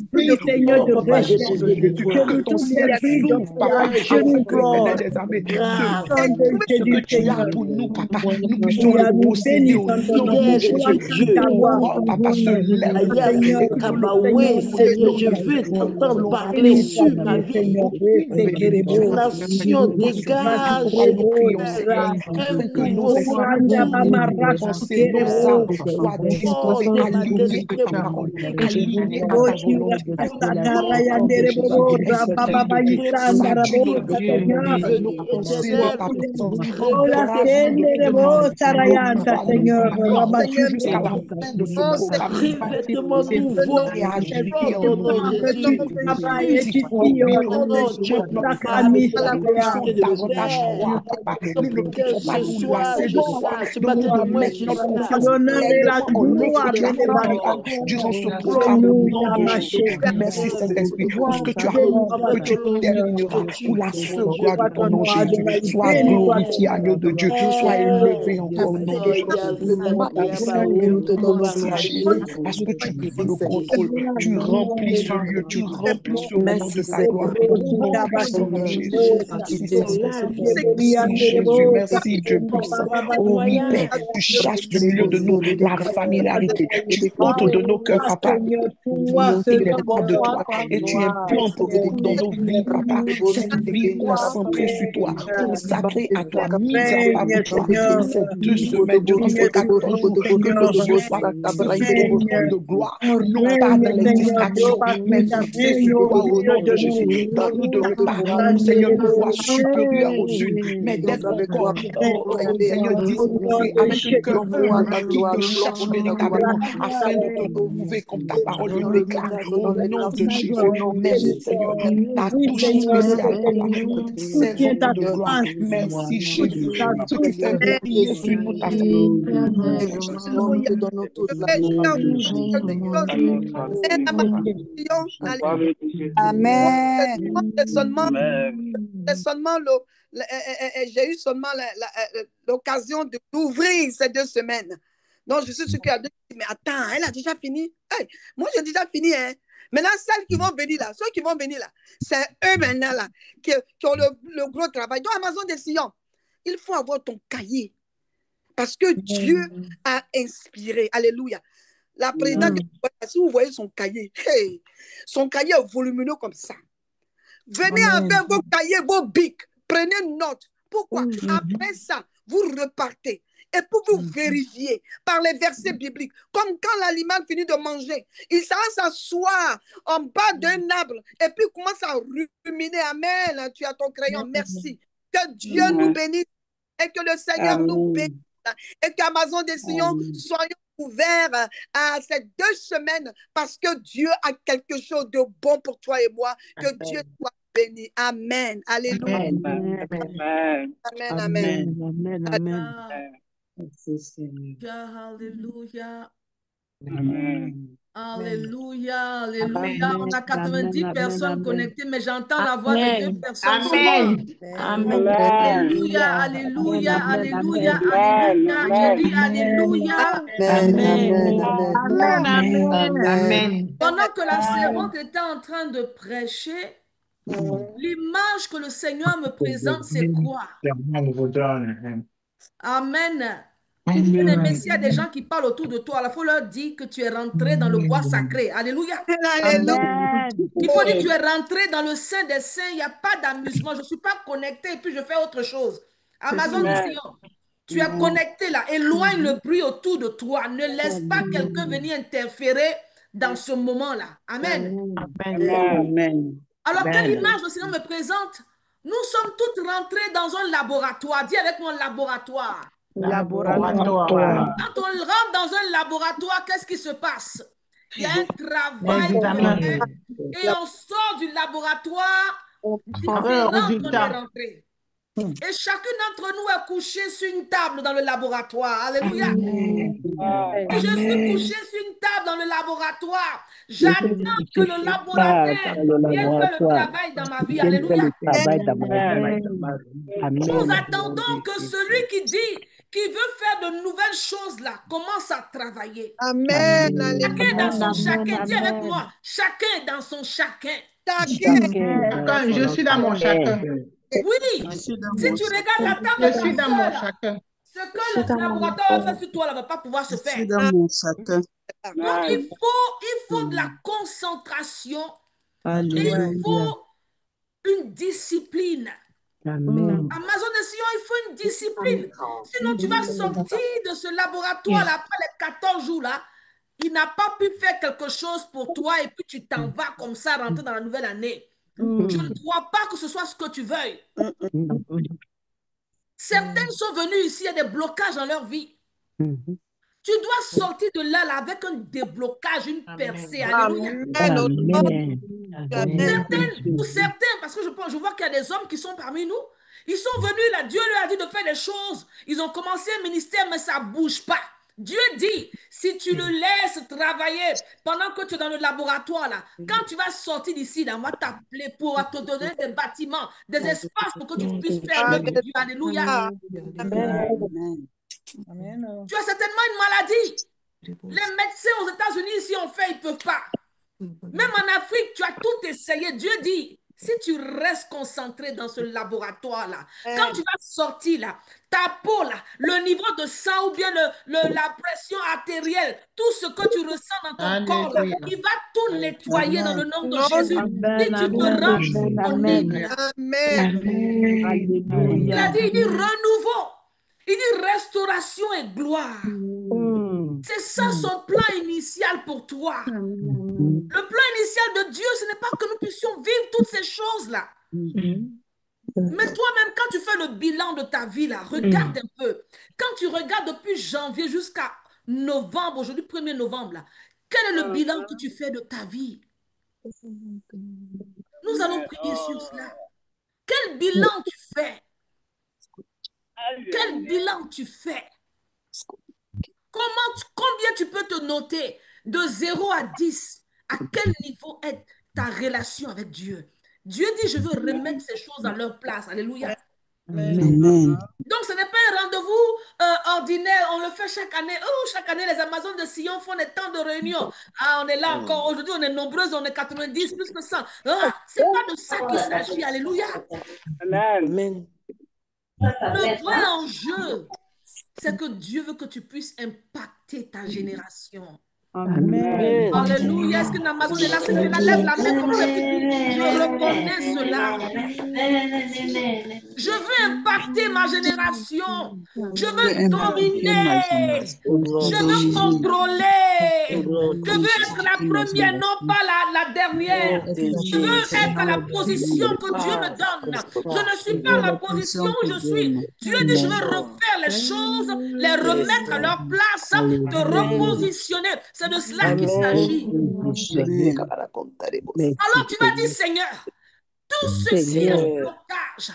m'éclaire. Seigneur de Papa, je te délivre. que ton ciel s'ouvre, papa, afin que l'éternel des armées, ce que tu as pour nous, papa, nous puissions le posséder au nom de Jésus. Oh, papa, se lève, et que Kabaoué, Seigneur, je veux t'entendre parler sur ma vie. Nation, dégage afin que nos pensées, nos âmes soient disposées, alignées à ta parole, alignées à ta volonté. Jusqu'à la fin de ce revêtement nouveau au nom de Jésus. Ce soir, ce matin de moi, je durant ce programme au nom de Jésus. Merci Saint-Esprit pour ce que tu as fait, que tu termineras pour la seule gloire de ton nom Jésus. Sois glorifié, agneau de Dieu, sois élevé encore au nom de Jésus. Parce que tu prends le contrôle, tu remplis ce lieu, tu remplis ce moment de ta gloire au nom de Jésus. Merci Jésus, merci Dieu puissant. Oh oui, Père, tu chasses du milieu de nous la familiarité, tu ôtes de nos cœurs, papa, qui n'est pas de toi, et tu implantes dans nos vies, papa, cette vie concentrée sur toi, consacrée à toi, mise à part pour toi. Ces 2 semaines, durant ces 14 jours, que nos yeux soient fixés sur ton trône de gloire, non pas dans les distractions, mais fixés sur toi au nom de Jésus. Donne-nous de ne pas, Seigneur, une voix supérieure aux unes, mais d'être encore, Seigneur, disposé avec un cœur humble qui te cherche véritablement afin de te prouver comme ta parole le déclare au nom de Jésus. Merci Seigneur, ta touche spéciale, papa, Saint de gloire. Merci Jésus, que tu fais briller sur nous ta Amen. J'ai eu seulement l'occasion d'ouvrir ces 2 semaines. Donc, je suis sûr qu'il y a deux qui disent, mais attends, elle a déjà fini. Hey, moi, j'ai déjà fini. Hein. Maintenant, celles qui vont venir là, ceux qui vont venir là, c'est eux maintenant là, qui ont le gros travail. Donc, Amazon de Sion, il faut avoir ton cahier. Parce que Dieu a inspiré. Alléluia. La présidente, si vous voyez son cahier, son cahier est volumineux comme ça. Venez avec vos cahiers, vos bics. Prenez note. Pourquoi? Après ça, vous repartez. Et pour vous vérifier par les versets bibliques, comme quand l'animal finit de manger, il s'en s'asseoir en bas d'un arbre et puis commence à ruminer. Amen. Tu as ton crayon. Merci. Que Dieu nous bénisse et que le Seigneur nous bénisse. Et qu'Amazon des Sion soyons ouverts à ces 2 semaines parce que Dieu a quelque chose de bon pour toi et moi. Que Dieu soit béni. Amen. Alléluia. Amen. Amen. Amen. Amen. Amen. Alléluia. Amen. Alléluia, alléluia. On a 90 personnes connectées, mais j'entends la voix Amen. de 2 personnes. Amen. Amen. Alléluia, alléluia, alléluia, alléluia. Je dis alléluia. Amen. Pendant que la servante était en train de prêcher, l'image que le Seigneur me présente, c'est quoi? Amen. Mais s'il y a des gens qui parlent autour de toi, il faut leur dire que tu es rentré dans le bois sacré. Alléluia. Il faut dire que tu es rentré dans le sein des saints. Il n'y a pas d'amusement. Je ne suis pas connecté et puis je fais autre chose. Amazon du Sion, tu es connecté là. Éloigne le bruit autour de toi. Ne laisse pas quelqu'un venir interférer dans ce moment-là. Amen. Alors, quelle image le Seigneur me présente? Nous sommes toutes rentrées dans un laboratoire. Dis avec moi, laboratoire. Laboratoire. Quand on rentre dans un laboratoire, qu'est-ce qui se passe? Il y a un travail et on sort du laboratoire différent qu'on est rentré. Et chacun d'entre nous est couché sur une table dans le laboratoire. Alléluia. Et je suis couché sur une table dans le laboratoire. J'attends que le laboratoire vienne faire le travail dans ma vie. Alléluia. Nous attendons que celui qui dit qu'il veut faire de nouvelles choses là commence à travailler. Amen. Chacun dans son chacun. Dis avec moi, chacun dans son chacun. Je suis dans mon chacun. Oui, si tu regardes la table, je suis dans mon chacun. Ce que le laboratoire fait sur toi, ne va pas pouvoir se faire. Dans mon chacun. Donc, il faut de la concentration. Et il faut une discipline. Amen. Amazon des Sion, il faut une discipline. Sinon, tu vas sortir de ce laboratoire-là après les 14 jours-là. Il n'a pas pu faire quelque chose pour toi et puis tu t'en vas comme ça rentrer dans la nouvelle année. Je ne crois pas que ce soit ce que tu veuilles. Certaines sont venues ici, il y a des blocages dans leur vie. Tu dois sortir de là, avec un déblocage, une percée. Alléluia. Certains, parce que je vois qu'il y a des hommes qui sont parmi nous, ils sont venus là, Dieu leur a dit de faire des choses. Ils ont commencé un ministère, mais ça ne bouge pas. Dieu dit, si tu le laisses travailler pendant que tu es dans le laboratoire, là, quand tu vas sortir d'ici, là, on va t'appeler pour te donner des bâtiments, des espaces pour que tu puisses faire le Dieu. Alléluia. Tu as certainement une maladie. Les médecins aux États-Unis, ici, on fait, ils ne peuvent pas. Même en Afrique, tu as tout essayé. Dieu dit, si tu restes concentré dans ce laboratoire-là, quand tu vas sortir là, ta peau là, le niveau de sang ou bien la pression artérielle, tout ce que tu ressens dans ton corps là, il va tout nettoyer dans le nom de Jésus. Si tu te rends disponible. Il a dit, il dit renouveau. Il dit restauration et gloire. C'est ça son plan initial pour toi. Le plan initial de Dieu, ce n'est pas que nous puissions vivre toutes ces choses-là. Mais toi-même, quand tu fais le bilan de ta vie, là, regarde un peu. Quand tu regardes depuis janvier jusqu'à novembre, aujourd'hui 1er novembre, là, quel est le bilan que tu fais de ta vie? Nous allons prier sur cela. Quel bilan tu fais? Quel bilan tu fais? Combien tu peux te noter de 0 à 10? À quel niveau est ta relation avec Dieu? Dieu dit, je veux remettre ces choses à leur place. Alléluia. Amen. Donc, ce n'est pas un rendez-vous ordinaire. On le fait chaque année. Oh, chaque année, les Amazones de Sion font des temps de réunion. Ah, on est là encore. Aujourd'hui, on est nombreuses. On est 90, plus que 100. Ah, ce n'est pas de ça qu'il s'agit. Alléluia. Amen. Le vrai enjeu, c'est que Dieu veut que tu puisses impacter ta génération. Amen. Alléluia. Est-ce qu'une Amazon est là? Si tu la lèves la main comme ça, je reconnais cela. Je veux impacter ma génération. Je veux dominer. Je veux contrôler. Je veux être la première, non pas la dernière. Je veux être à la position que Dieu me donne. Je ne suis pas à la position où je suis. Dieu dit, je veux refaire les choses, les remettre à leur place, te repositionner. C'est de cela qu'il s'agit. Alors tu vas dire, Seigneur, tout ce qui est blocage,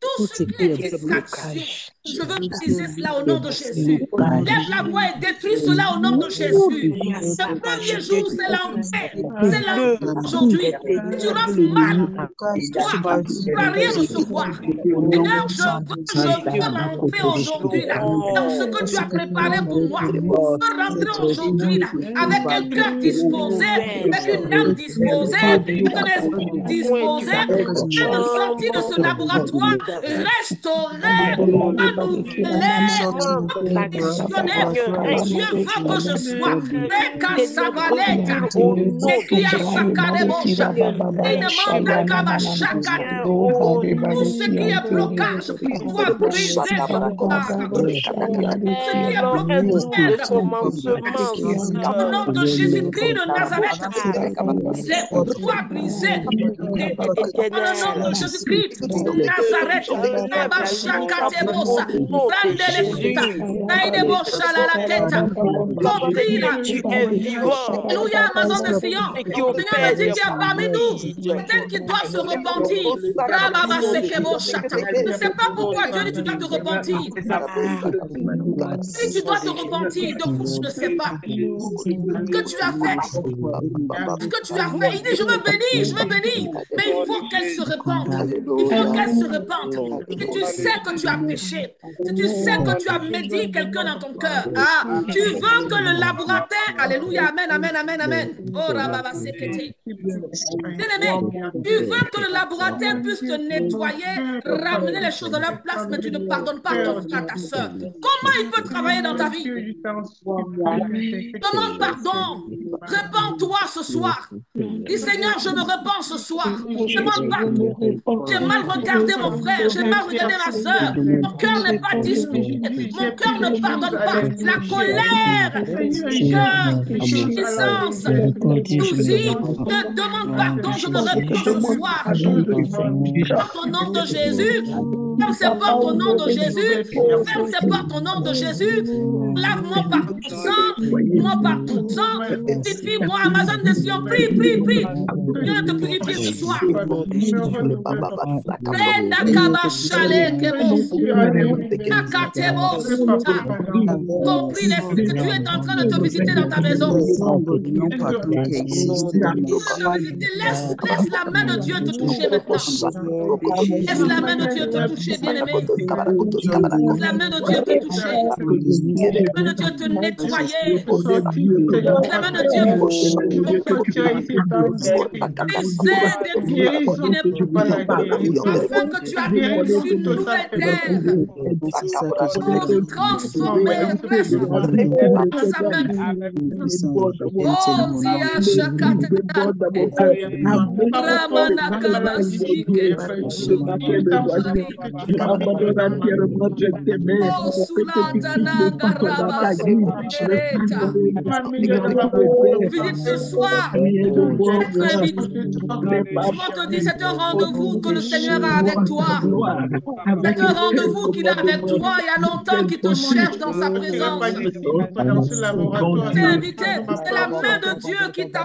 tout ce qui est distraction, je veux briser cela au nom de Jésus. Lève la voix et détruis cela au nom de Jésus. Le premier jour, c'est l'enfer. C'est l'enfer aujourd'hui. Tu rentres mal. Toi, tu ne vas rien recevoir. Seigneur, je veux rentrer aujourd'hui là, dans ce que tu as préparé pour moi. Je veux rentrer aujourd'hui là, avec un cœur disposé, avec une âme disposée, avec un esprit disposé, et de sortir de ce laboratoire restauré, renouvelé, conditionné. Dieu veut que je sois Beka Savaleta, Ekia Sakadebosha, Inemanda Kabashakata. Tout ce qui est blocage doit briser ce soir. Ce qui est blocage, au nom de Jésus-Christ de Nazareth, doit briser. Au nom de Jésus-Christ de Nazareth, Kabashakatebosa, Zandelekuta, Naidebosha la tête, Comprila. Alléluia, Amazon de Sion. Seigneur me dit qu'il y a parmi nous peut-être qui doivent se repentir. Je ne sais pas pourquoi Dieu dit tu dois te repentir. Si tu dois te repentir, de quoi je ne sais pas. Ce que tu as fait. Ce que tu as fait. Il dit je veux bénir. Mais il faut qu'elle se repente. Il faut qu'elle se repente. Si tu sais que tu as péché, si tu sais que tu as médit quelqu'un dans ton cœur, tu veux que le laboratoire, alléluia, amen. Oh, Rababa Sekete. Bien-aimé, tu veux que le laboratoire puisse te nettoyer, ramener les choses à leur place, mais tu ne pardonnes pas ton frère, ta soeur. Comment il peut travailler dans ta vie? Demande pardon. Répands-toi ce soir. Dis Seigneur, je me repens ce soir. Demande pardon. J'ai mal regardé mon frère, j'ai mal regardé ma soeur. Mon cœur n'est pas disputé. Mon cœur ne pardonne pas. La colère, cœur, puissance, souci, te demande pardon. Je me repens ce soir. Au nom de Jésus, ferme ces portes au nom de Jésus. Ferme ces portes au nom de Jésus. Lave-moi par ton sang. Moi par ton sang. Purifie-moi, Amazon de Sion. Prie. Viens te purifier ce soir. Compris l'esprit que tu es en train de te visiter dans ta maison. Laisse la main de Dieu te toucher maintenant. Laisse la main de Dieu te toucher, bien-aimé. Laisse la main de Dieu te toucher. La main de Dieu te nettoyer. La main de Dieu afin que tu arrives sur une nouvelle terre. Transformer, restaurer sa main. Oh, Zia Shakata. Oh, Sulatana Garaba. Visite ce soir. Je te dis, c'est un rendez-vous que le Seigneur a avec toi. C'est un rendez-vous qu'il a avec toi. Il y a longtemps qu'il te cherche dans sa présence. T'es invité. C'est la main de Dieu qui t'a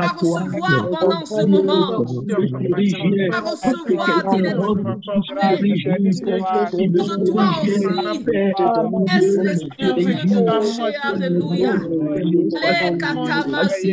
à recevoir pendant ce moment. À recevoir, pose-toi aussi. Laisse l'esprit de Dieu te toucher. Alléluia. Les katamas, si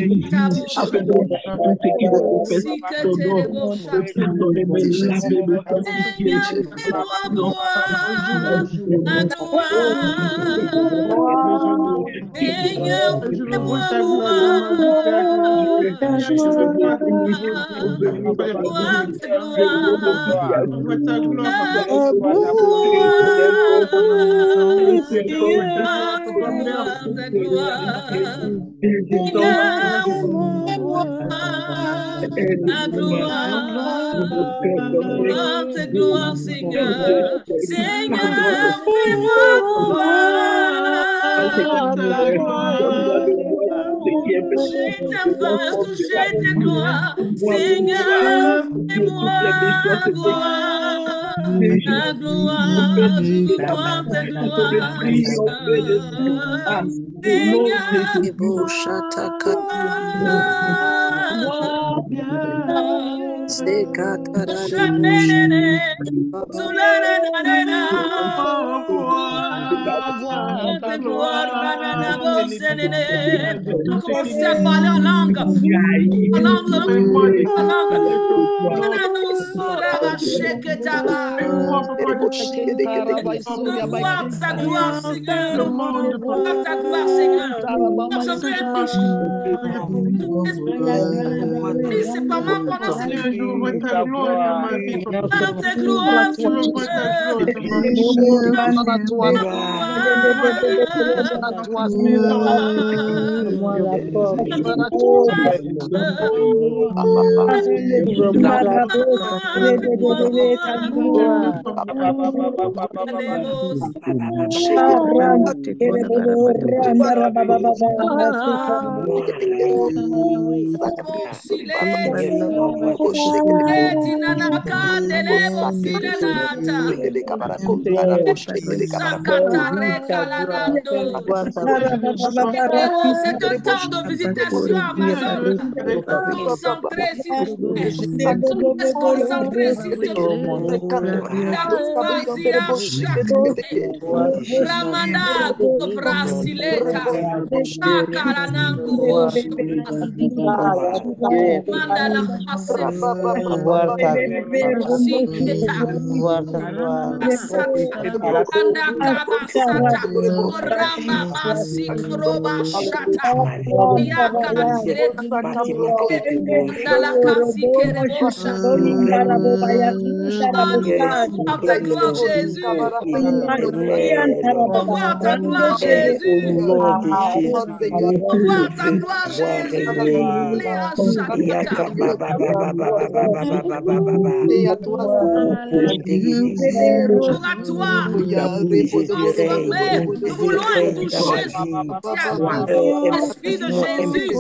gloire, Seigneur. Seigneur, fais-moi toucher ta face, toucher ta gloire. Seigneur, fais-moi voir ta gloire, voir ta gloire. On commence à parler en langue. En langue. Voir ta gloire, Seigneur. Voir ta gloire, Seigneur. Je veux être c'est pas mal pendant cette ta gloire, c'est un temps de visitation Amazon. Concentré s'il vous plaît. Concentré s'il te plaît. Ramana Brasileta. Akaranangu. Mandala Jésus. On voit ta gloire, Jésus. On voit ta gloire, Jésus. Nous voulons être touchés l'esprit de Jésus.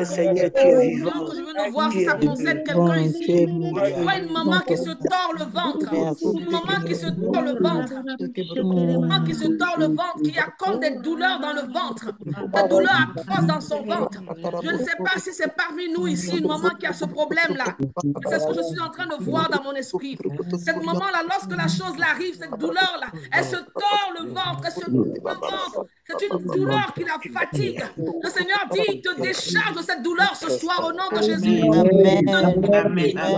Seigneur, tu es vivant. Je veux nous voir si ça concerne quelqu'un ici. Tu vois une maman qui se tord le ventre. Une maman qui se tord le ventre. Une maman qui se tord le ventre, qui a comme des douleurs dans le ventre. Des douleurs atroces dans son ventre. Je ne sais pas si c'est parmi nous ici une maman qui a ce problème-là. C'est ce que je suis en train de voir dans mon esprit. Cette maman-là, lorsque la chose l'arrive, cette douleur-là, elle se tord le ventre, elle se tord le ventre. C'est une douleur qui la fatigue. Le Seigneur dit, il te décharge de cette douleur ce soir au nom de Jésus.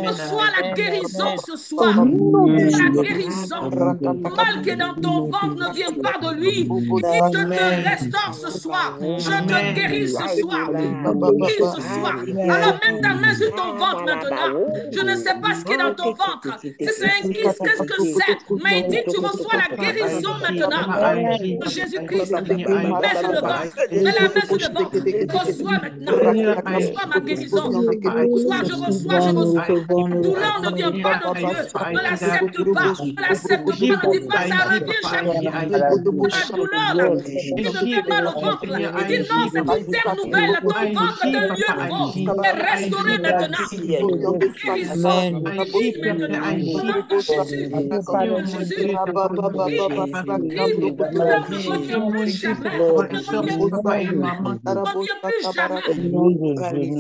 Reçois la guérison ce soir. La guérison. Le mal qui est dans ton ventre ne vient pas de lui. Il te restaure ce soir. Je te guéris ce soir. Ce soir. Alors mets ta main sur ton ventre maintenant. Je ne sais pas ce qui est dans ton ventre. Si c'est un kyste, qu'est-ce que c'est? Mais il dit, tu reçois la guérison maintenant. Jésus-Christ. Mets sur le ventre. Mets la main sur le ventre. Reçois maintenant. Reçois ma guérison. Je reçois. La douleur ne vient pas de Dieu. Ne l'accepte pas. Ne l'accepte pas. Ne dis pas ça revient chaque jour. La douleur qui te fait mal au ventre. Dis non, c'est une terre nouvelle. Ton ventre est un lieu nouveau. Et restauré maintenant. Guérison. Maintenant. Au nom de Jésus. Douleur ne revient plus jamais. Ne revient plus jamais.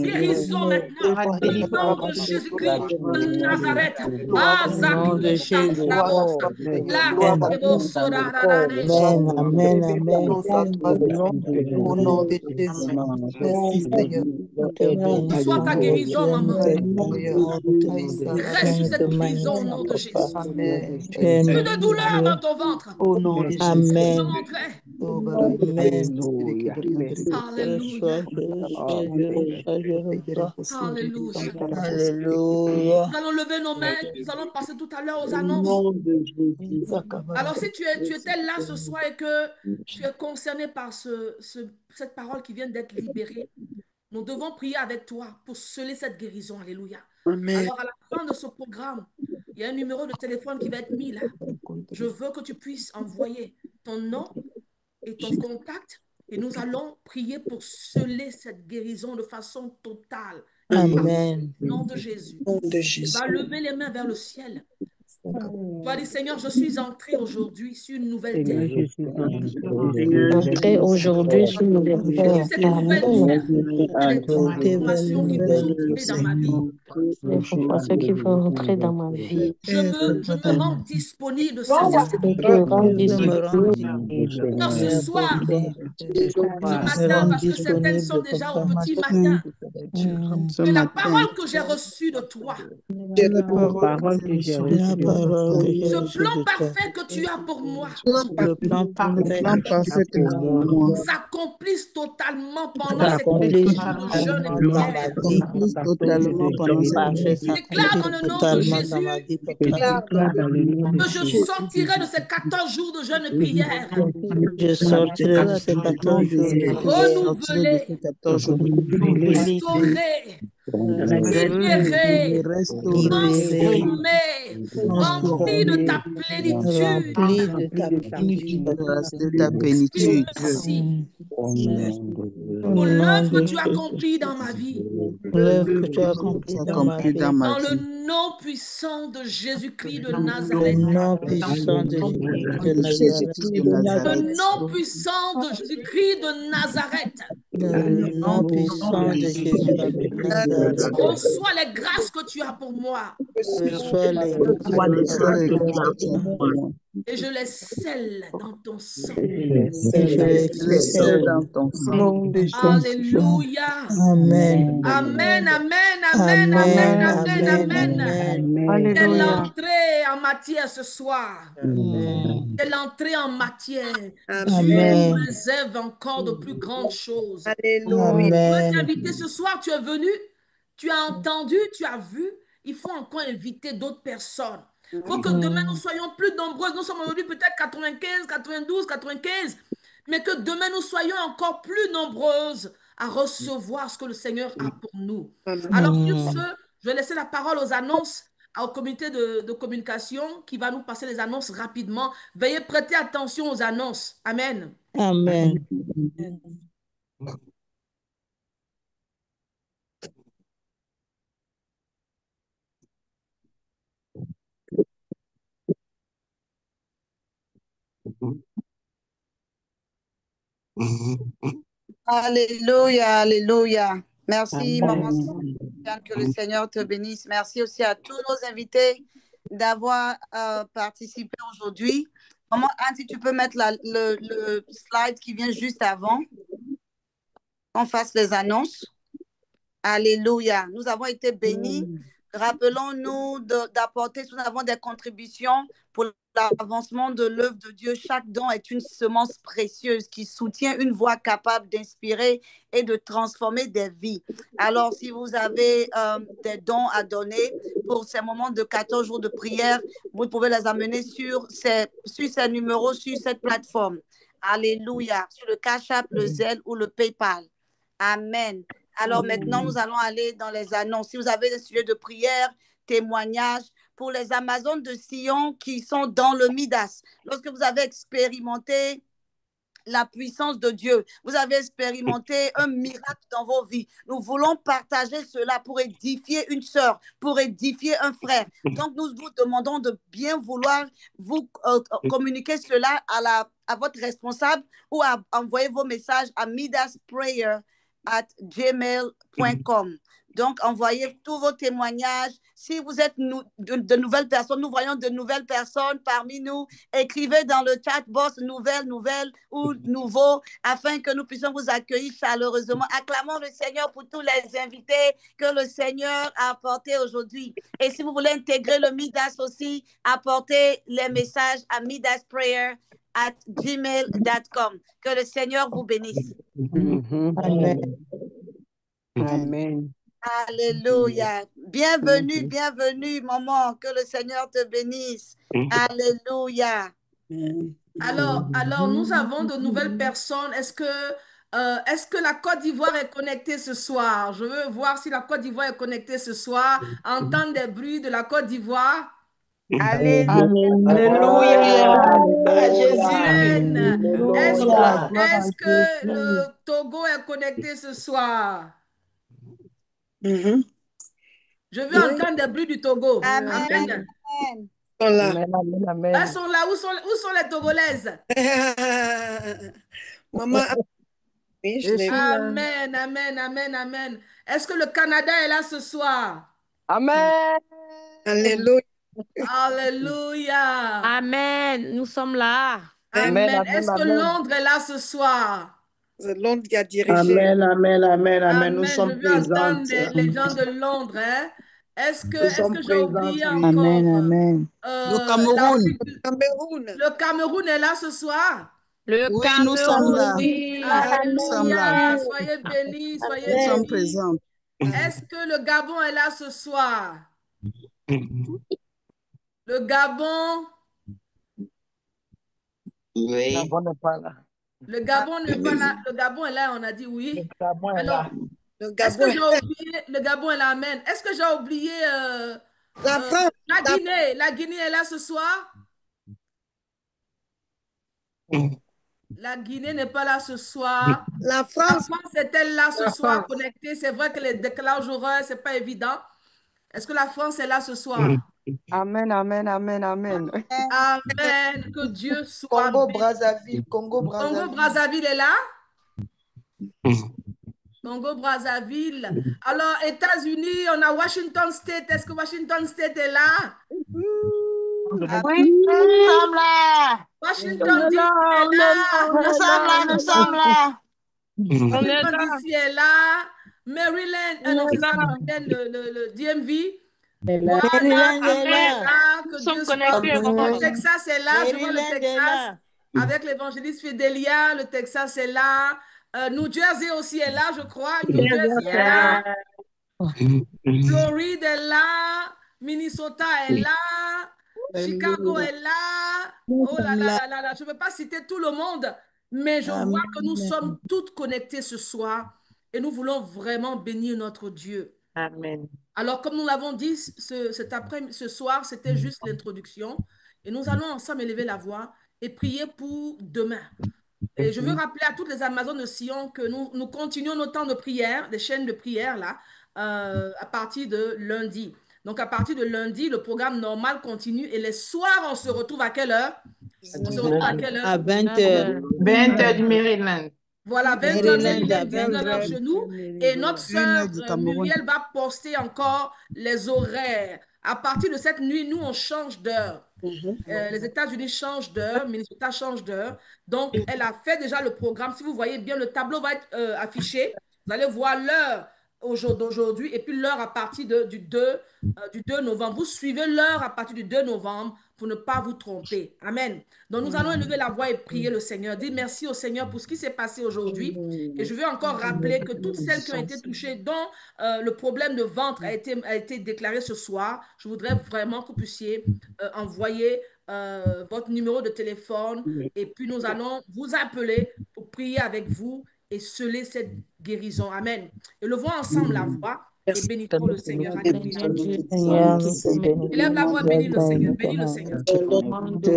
Guérison maintenant. Au nom de Jésus-Christ de Nazareth. Amen. Au nom de Jésus. Merci Seigneur. Sois ta guérison, maman. Reste sur cette guérison au nom de Jésus. Plus de douleur dans ton ventre. Au nom de Jésus. Amen. Alléluia. Nous allons lever nos mains. Nous allons passer tout à l'heure aux annonces. Alors, si tu étais là ce soir et que tu es concerné par cette parole qui vient d'être libérée, nous devons prier avec toi pour sceller cette guérison. Alléluia. Amen. Alors, à la fin de ce programme, il y a un numéro de téléphone qui va être mis là. Je veux que tu puisses envoyer ton nom et ton contact et nous allons prier pour sceller cette guérison de façon totale. Amen. Au nom de Jésus. Va lever les mains vers le ciel. Tu vas dire, Seigneur, je suis entré aujourd'hui sur une nouvelle terre. Entré aujourd'hui sur une nouvelle terre. Cette nouvelle terre, les transformations qui vont entrer dans ma vie. Les transformations qui vont entrer dans ma vie. Je me rends disponible de ces esprits. Ce soir, ce matin, parce que certaines sont déjà au petit matin. C'est la parole que j'ai reçue de toi. Ce plan parfait que tu as pour moi s'accomplisse totalement pendant cette jeûne et prière. Je déclare dans le nom de Jésus que je sortirai de ces 14 jours de jeûne et prière. Je sortirai de ces 14 jours renouvelé, restauré, libéré, transformé, rempli de ta plénitude. Merci pour l'œuvre que tu as accomplie dans ma vie. Dans le nom puissant de Jésus-Christ de Nazareth. Le nom puissant de Jésus-Christ de Nazareth. Le nom puissant de Jésus-Christ. Reçois les grâces que tu as pour moi. Reçois les grâces et je les scelle dans ton sang. Alléluia. Amen. Amen, amen, amen, amen, amen, amen. C'est l'entrée en matière ce soir. C'est l'entrée en matière. Dieu réserve encore de plus grandes choses. Alléluia. Je veux t'inviter ce soir, tu es venu, tu as entendu, tu as vu. Il faut encore inviter d'autres personnes. Il faut que demain nous soyons plus nombreux. Nous sommes aujourd'hui peut-être 95, 92, 95. Mais que demain nous soyons encore plus nombreuses à recevoir ce que le Seigneur a pour nous. Alors sur ce, je vais laisser la parole aux annonces, au comité de communication qui va nous passer les annonces rapidement. Veuillez prêter attention aux annonces. Amen. Amen. Alléluia, alléluia. Merci, maman. Que le Seigneur te bénisse. Merci aussi à tous nos invités d'avoir participé aujourd'hui. Maman Anne, si tu peux mettre le slide qui vient juste avant, qu'on fasse les annonces. Alléluia. Nous avons été bénis. Rappelons-nous d'apporter, si nous avons des contributions pour l'avancement de l'œuvre de Dieu. Chaque don est une semence précieuse qui soutient une voix capable d'inspirer et de transformer des vies. Alors, si vous avez des dons à donner pour ces moments de 14 jours de prière, vous pouvez les amener sur ces numéros, sur cette plateforme. Alléluia. Sur le Cash App, le Zelle ou le PayPal. Amen. Alors maintenant, nous allons aller dans les annonces. Si vous avez des sujets de prière, témoignages, pour les Amazones de Sion qui sont dans le Midas, lorsque vous avez expérimenté la puissance de Dieu, vous avez expérimenté un miracle dans vos vies. Nous voulons partager cela pour édifier une sœur, pour édifier un frère. Donc, nous vous demandons de bien vouloir vous communiquer cela à votre responsable ou à envoyer vos messages à midasprayer@gmail.com. Donc, envoyez tous vos témoignages. Si vous êtes de nouvelles personnes, nous voyons de nouvelles personnes parmi nous. Écrivez dans le chat box nouvelle ou nouveau afin que nous puissions vous accueillir chaleureusement. Acclamons le Seigneur pour tous les invités que le Seigneur a apportés aujourd'hui. Et si vous voulez intégrer le Midas aussi, apportez les messages à midasprayer@gmail.com. Que le Seigneur vous bénisse. Amen. Amen. Alléluia. Bienvenue, bienvenue, maman. Que le Seigneur te bénisse. Alléluia. Alors, nous avons de nouvelles personnes. Est-ce que la Côte d'Ivoire est connectée ce soir? Je veux voir si la Côte d'Ivoire est connectée ce soir. Entendre des bruits de la Côte d'Ivoire. Alléluia. Amen. Est-ce que le Togo est connecté ce soir? Je veux entendre des bruits du Togo. Amen. Elles sont là. Où sont les Togolaises? Maman. Amen, amen, amen, amen. Est-ce que le Canada est là ce soir? Amen. Alléluia. Alléluia. Amen. Nous sommes là. Amen. Est-ce que Londres est là ce soir? C'est Londres qui a dirigé. Amen, amen, amen, amen. Nous Je sommes veux entendre présentes. les gens de Londres. Hein? Est-ce que j'ai oublié présentes, oui. encore? Amen, amen. Le Cameroun. Le Cameroun est là ce soir? Le Oui, Cameroun, nous sommes là. oui. Nous sommes là. Alléluia. Soyez bénis, soyez Nous sommes bénis. présents. Est-ce que le Gabon est là ce soir? Le Gabon? Oui. Gabon n'est pas là. Le Gabon n'est pas là. Le Gabon est là, on a dit oui. Le Gabon est là. Est-ce que j'ai oublié? Le Gabon est là, amen. Est-ce que j'ai oublié la France? La Guinée? La Guinée est là ce soir? La Guinée n'est pas là ce soir. La France est-elle là ce soir connectée? C'est vrai que les décalages horaires, ce n'est pas évident. Est-ce que la France est là ce soir? Amen, amen, amen, amen. Amen. Que Dieu soit Congo-Brazzaville. Congo-Brazzaville est là? Congo-Brazzaville. Alors, États-Unis, on a Washington State. Est-ce que Washington State est là? Oui, nous sommes là. Washington DC est là. Nous sommes là, nous sommes là. Washington DC est là. Maryland, non, c'est ça, le DMV. Voilà, Maryland est là. Que Dieu soit. Le Texas est là. Je vois le Texas avec l'évangéliste Fidelia. Le Texas est là. New Jersey aussi est là, je crois. New Jersey est là. Floride est là. Minnesota est là. Chicago est là. Oh là là là là là. Je ne veux pas citer tout le monde, mais je vois que nous sommes toutes connectées ce soir et nous voulons vraiment bénir notre Dieu. Amen. Alors, comme nous l'avons dit ce soir, c'était juste l'introduction. Et nous allons ensemble élever la voix et prier pour demain. Et je veux rappeler à toutes les Amazones de Sion que nous continuons nos temps de prière, des chaînes de prière là, à partir de lundi. Donc, à partir de lundi, le programme normal continue. Et les soirs, on se retrouve à quelle heure? On se retrouve à quelle heure? À 20h. 20h du Maryland. Voilà, 20h Maryland, 19h chez nous. Et notre sœur Muriel va poster encore les horaires. À partir de cette nuit, nous, on change d'heure. Les États-Unis changent d'heure, Minnesota change d'heure. Donc, elle a fait déjà le programme. Si vous voyez bien, le tableau va être affiché. Vous allez voir l'heure d'aujourd'hui et puis l'heure à partir du 2 novembre. Vous suivez l'heure à partir du 2 novembre pour ne pas vous tromper. Amen. Donc nous allons élever la voix et prier le Seigneur. Dire merci au Seigneur pour ce qui s'est passé aujourd'hui. Et je veux encore rappeler que toutes celles qui ont été touchées, dont le problème de ventre a été déclaré ce soir, je voudrais vraiment que vous puissiez envoyer votre numéro de téléphone et puis nous allons vous appeler pour prier avec vous et sceller cette guérison. Amen. Élevons ensemble la voix et bénissons le Seigneur. Alléluia. Élève la voix, bénis le Seigneur. Bénis le Seigneur. Nous te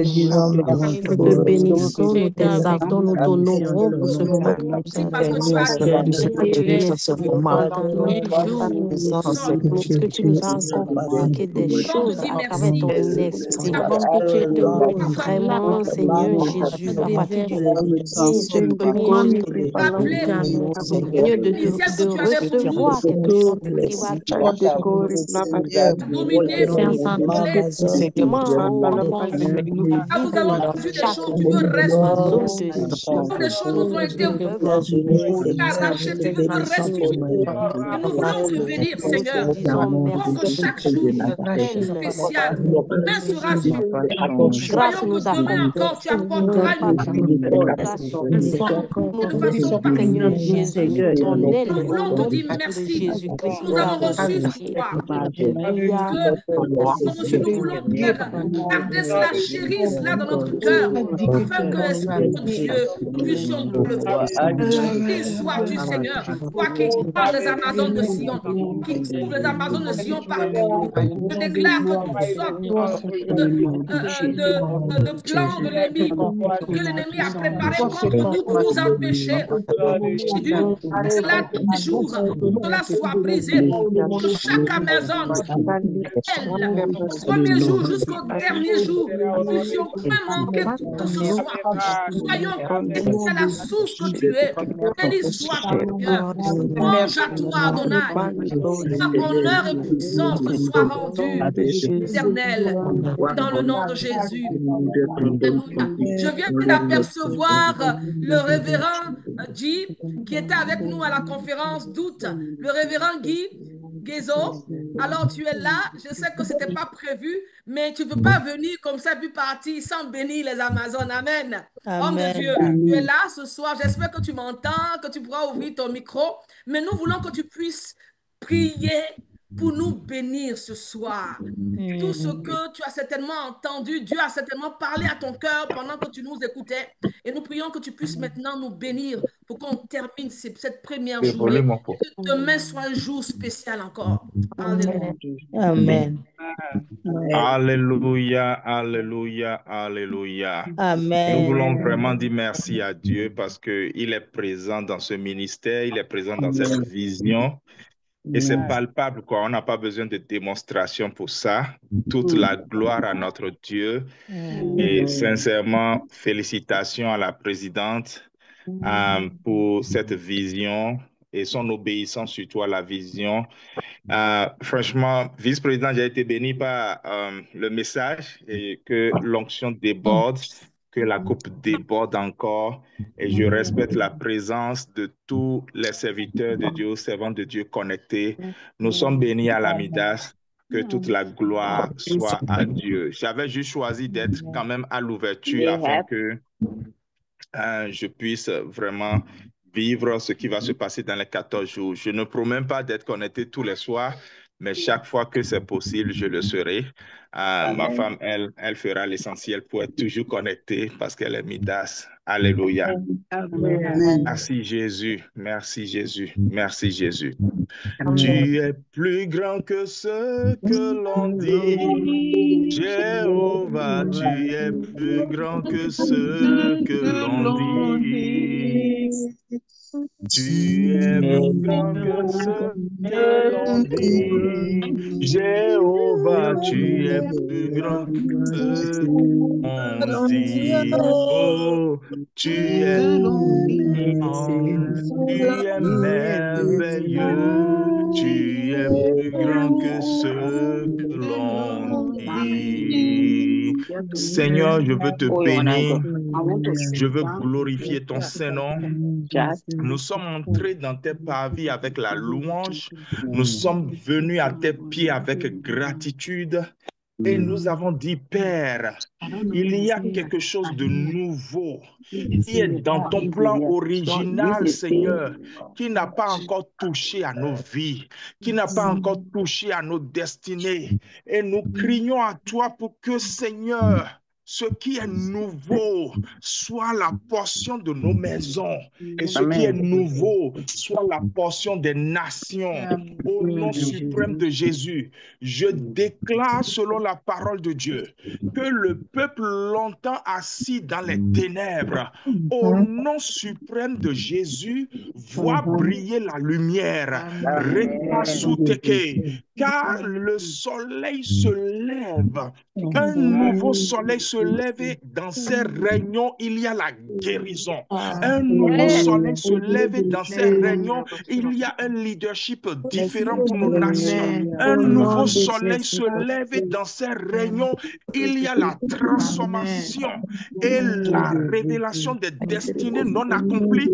bénissons, nous t'exaltons, nous t'honorons pour ce moment que tu as que tu nous as encore communiqué des choses à travers ton esprit. Vraiment, Seigneur Jésus, à partir du Seigneur, de recevoir quelque chose qui va dominer, des choses nous ont été arrachées, tu veux restituer. Et nous voulons te bénir, Seigneur, pour que chaque jour spécial, demain sera spécial. Croyons que demain encore tu apporteras une façon particulière. Nous voulons te dire merci. Nous avons reçu ce soir. Nous voulons garder cela, chérir cela dans notre cœur, afin que l'Esprit de Dieu puisse le voir. Béni sois-tu, Seigneur, toi qui parles les Amazones de Sion, qui couvre les Amazones de Sion partout. Je déclare que toutes sortes de plans de l'ennemi que l'ennemi a préparé contre nous pour nous empêcher. Cela tous les jours, cela soit brisé. Que chaque Amazone, premier jour jusqu'au dernier jour, nous puissions pas manquer que ce soit. Soyons à la source que tu es. Béni soit ton Dieu. Mange à toi, Adonai. Honneur et puissance te soient rendus, éternel, dans le nom de Jésus. Je viens d'apercevoir le révérend Guy qui était avec nous à la conférence d'août. Le révérend Guy Guézo, alors tu es là, je sais que ce n'était pas prévu, mais tu ne peux pas venir comme ça, puis partir sans bénir les Amazones. Amen. Homme de Dieu, tu es là ce soir, j'espère que tu m'entends, que tu pourras ouvrir ton micro, mais nous voulons que tu puisses prier pour nous bénir ce soir. Tout ce que tu as certainement entendu, Dieu a certainement parlé à ton cœur pendant que tu nous écoutais. Et nous prions que tu puisses maintenant nous bénir pour qu'on termine cette première journée. Que demain soit un jour spécial encore. Alléluia. Amen. Alléluia, alléluia, alléluia. Amen. Nous voulons vraiment dire merci à Dieu parce qu'il est présent dans ce ministère, il est présent dans cette vision. Et c'est palpable, quoi. On n'a pas besoin de démonstration pour ça. Toute la gloire à notre Dieu. Et sincèrement, félicitations à la présidente pour cette vision et son obéissance surtout à la vision. Franchement, vice-président, j'ai été béni par le message et que l'onction déborde, que la coupe déborde encore. Et je respecte la présence de tous les serviteurs de Dieu, servants de Dieu connectés. Nous sommes bénis à la Midas. Que toute la gloire soit à Dieu. J'avais juste choisi d'être quand même à l'ouverture afin que je puisse vraiment vivre ce qui va se passer dans les 14 jours. Je ne promets pas d'être connecté tous les soirs, mais chaque fois que c'est possible, je le serai. Ma femme, elle fera l'essentiel pour être toujours connectée parce qu'elle est Midas. Alléluia. Amen. Merci Jésus. Merci Jésus. Merci Jésus. Tu es plus grand que ce que l'on dit. Jéhovah, tu es plus grand que ce que l'on dit. Tu es plus grand que ce que l'on dit. Jéhovah, tu es plus grand que ce qu'on dit. Oh, tu es merveilleux. Tu es plus grand que ce que l'on dit. Seigneur, je veux te bénir Je veux glorifier ton Saint-Nom. Nous sommes entrés dans tes parvis avec la louange. Nous sommes venus à tes pieds avec gratitude. Et nous avons dit, Père, il y a quelque chose de nouveau qui est dans ton plan original, Seigneur, qui n'a pas encore touché à nos vies, qui n'a pas encore touché à nos destinées. Et nous crions à toi pour que, Seigneur, ce qui est nouveau soit la portion de nos maisons et ce qui est nouveau soit la portion des nations. Au nom suprême de Jésus, je déclare selon la parole de Dieu que le peuple longtemps assis dans les ténèbres, au nom suprême de Jésus, voit briller la lumière. Car le soleil se lève, un nouveau soleil se lève et dans ses réunions, il y a la guérison. Un nouveau soleil se lève et dans ses réunions, il y a un leadership différent pour nos nations. Un nouveau soleil se lève et dans ses réunions, il y a la transformation et la révélation des destinées non accomplies,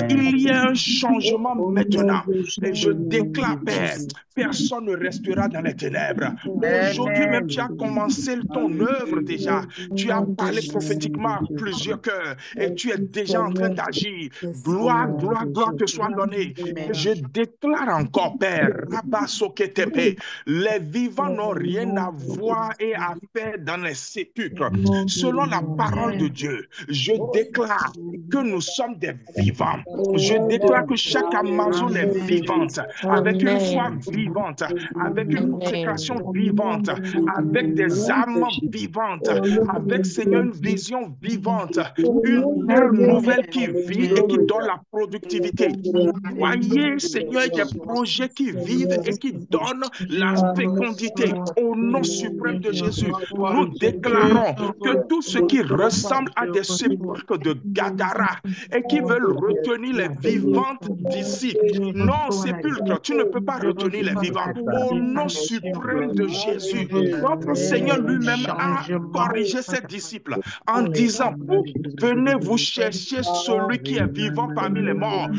qu'il y ait un changement maintenant. Et je déclare, Père, personne ne restera dans les ténèbres. Aujourd'hui même, tu as commencé ton œuvre déjà. Tu as parlé prophétiquement à plusieurs cœurs et tu es déjà en train d'agir. Gloire, gloire, gloire te soit donnée. Et je déclare encore, Père, les vivants n'ont rien à voir et à faire dans les sépulcres. Selon la parole de Dieu, je déclare que nous sommes des vivants. Je déclare que chaque Amazon est vivante, avec une foi vivante, avec une consécration vivante, avec des âmes vivantes, avec, Seigneur, une vision vivante, une terre nouvelle qui vit et qui donne la productivité. Voyez, Seigneur, des projets qui vivent et qui donnent la fécondité. Au nom suprême de Jésus, nous déclarons que tout ce qui ressemble à des sépulcres de Gadara et qui veulent retenir les vivantes d'ici. Non, sépulcre, tu ne peux pas retenir les vivants. Au nom suprême de Jésus, notre Seigneur lui-même a corrigé ses disciples en disant, venez vous chercher celui qui est vivant parmi les morts.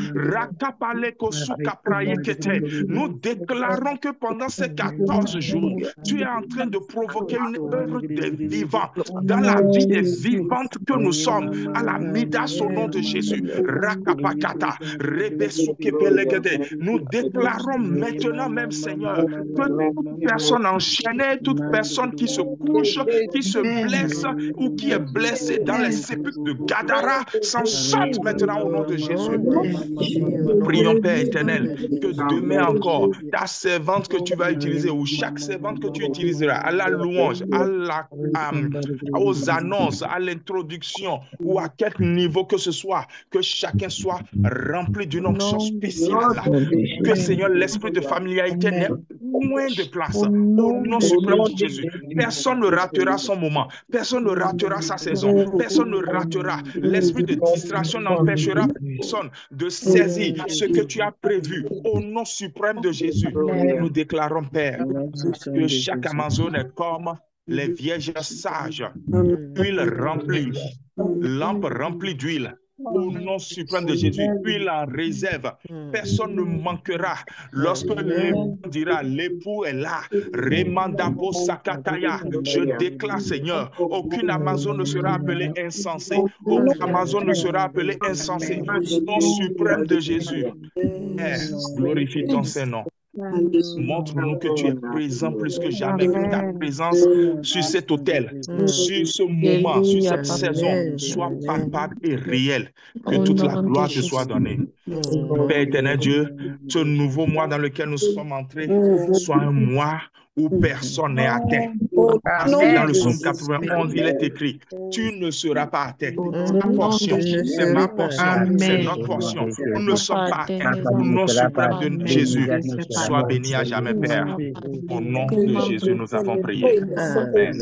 Nous déclarons que pendant ces 14 jours, tu es en train de provoquer une œuvre des vivants dans la vie des vivantes que nous sommes, à la Midas au nom de Jésus. Nous déclarons maintenant même, Seigneur, que toute personne enchaînée, toute personne qui se couche, qui se blesse ou qui est blessée dans les sépulcres de Gadara s'en sorte maintenant au nom de Jésus. Prions, Père éternel, que demain encore, ta servante que tu vas utiliser ou chaque servante que tu utiliseras à la louange, aux annonces, à l'introduction ou à quelque niveau que ce soit, que chacun soit rempli d'une onction spéciale. Que, Seigneur, l'esprit de familiarité n'ait moins de place. Au nom suprême de Jésus, personne ne ratera son moment, personne ne ratera sa saison, personne ne ratera. L'esprit de distraction n'empêchera personne de saisir ce que tu as prévu. Au nom suprême de Jésus, nous déclarons, Père, que chaque Amazon est comme les vierges sages, huile remplie, lampe remplie d'huile. Au nom suprême de Jésus, huile en réserve. Personne ne manquera. Lorsque l'époux dira, l'époux est là. Remandabo Sakataya. Je déclare, Seigneur, aucune Amazon ne sera appelée insensée. Aucune Amazon ne sera appelée insensée. Au nom suprême de Jésus. Père, glorifie ton Saint-Nom. Montre-nous que tu es présent plus que jamais, que ta présence sur cet autel, sur ce moment, sur cette saison soit palpable et réelle, que toute la gloire te soit donnée. Père éternel Dieu, ce nouveau mois dans lequel nous sommes entrés soit un mois où personne n'est atteint. Parce que dans le psaume 91, il est écrit, tu ne seras pas atteint. Ta portion, c'est ma portion, c'est notre portion. Nous ne sommes pas atteints. Au nom suprême de Jésus, sois béni à jamais, Père. Au nom de Jésus, nous avons prié. Amen.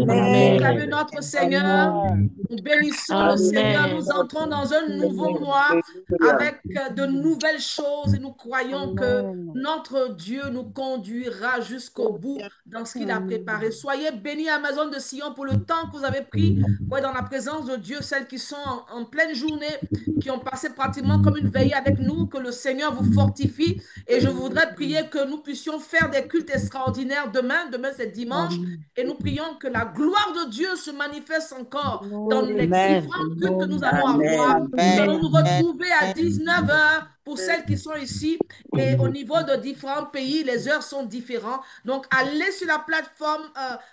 Amen. Notre Seigneur, nous bénissons le Seigneur. Nous entrons dans un nouveau mois avec de nouvelles choses et nous croyons que notre Dieu nous nous conduira jusqu'au bout dans ce qu'il a préparé. Soyez bénis, Amazon de Sion, pour le temps que vous avez pris pour être dans la présence de Dieu, celles qui sont en pleine journée, qui ont passé pratiquement comme une veillée avec nous, que le Seigneur vous fortifie. Et je voudrais prier que nous puissions faire des cultes extraordinaires demain. Demain, c'est dimanche. Et nous prions que la gloire de Dieu se manifeste encore dans les différents cultes que nous allons avoir. Nous allons nous retrouver à 19h pour celles qui sont ici. Et au niveau de différents pays, les heures sont différentes. Donc, allez sur la plateforme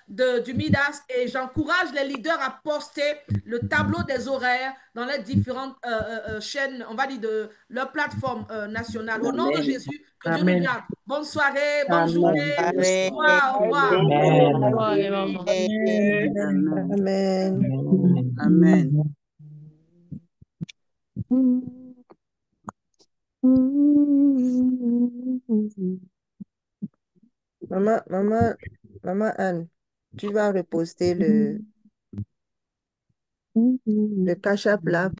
du Midas et j'encourage les leaders à poster le tableau des horaires dans les différentes chaînes, on va dire, de leur plateforme nationale. Au nom de Jésus, que Dieu nous garde. Bonne soirée, bonne journée. Au revoir, au revoir. Amen. Maman Anne, tu vas reposter le cash-up là.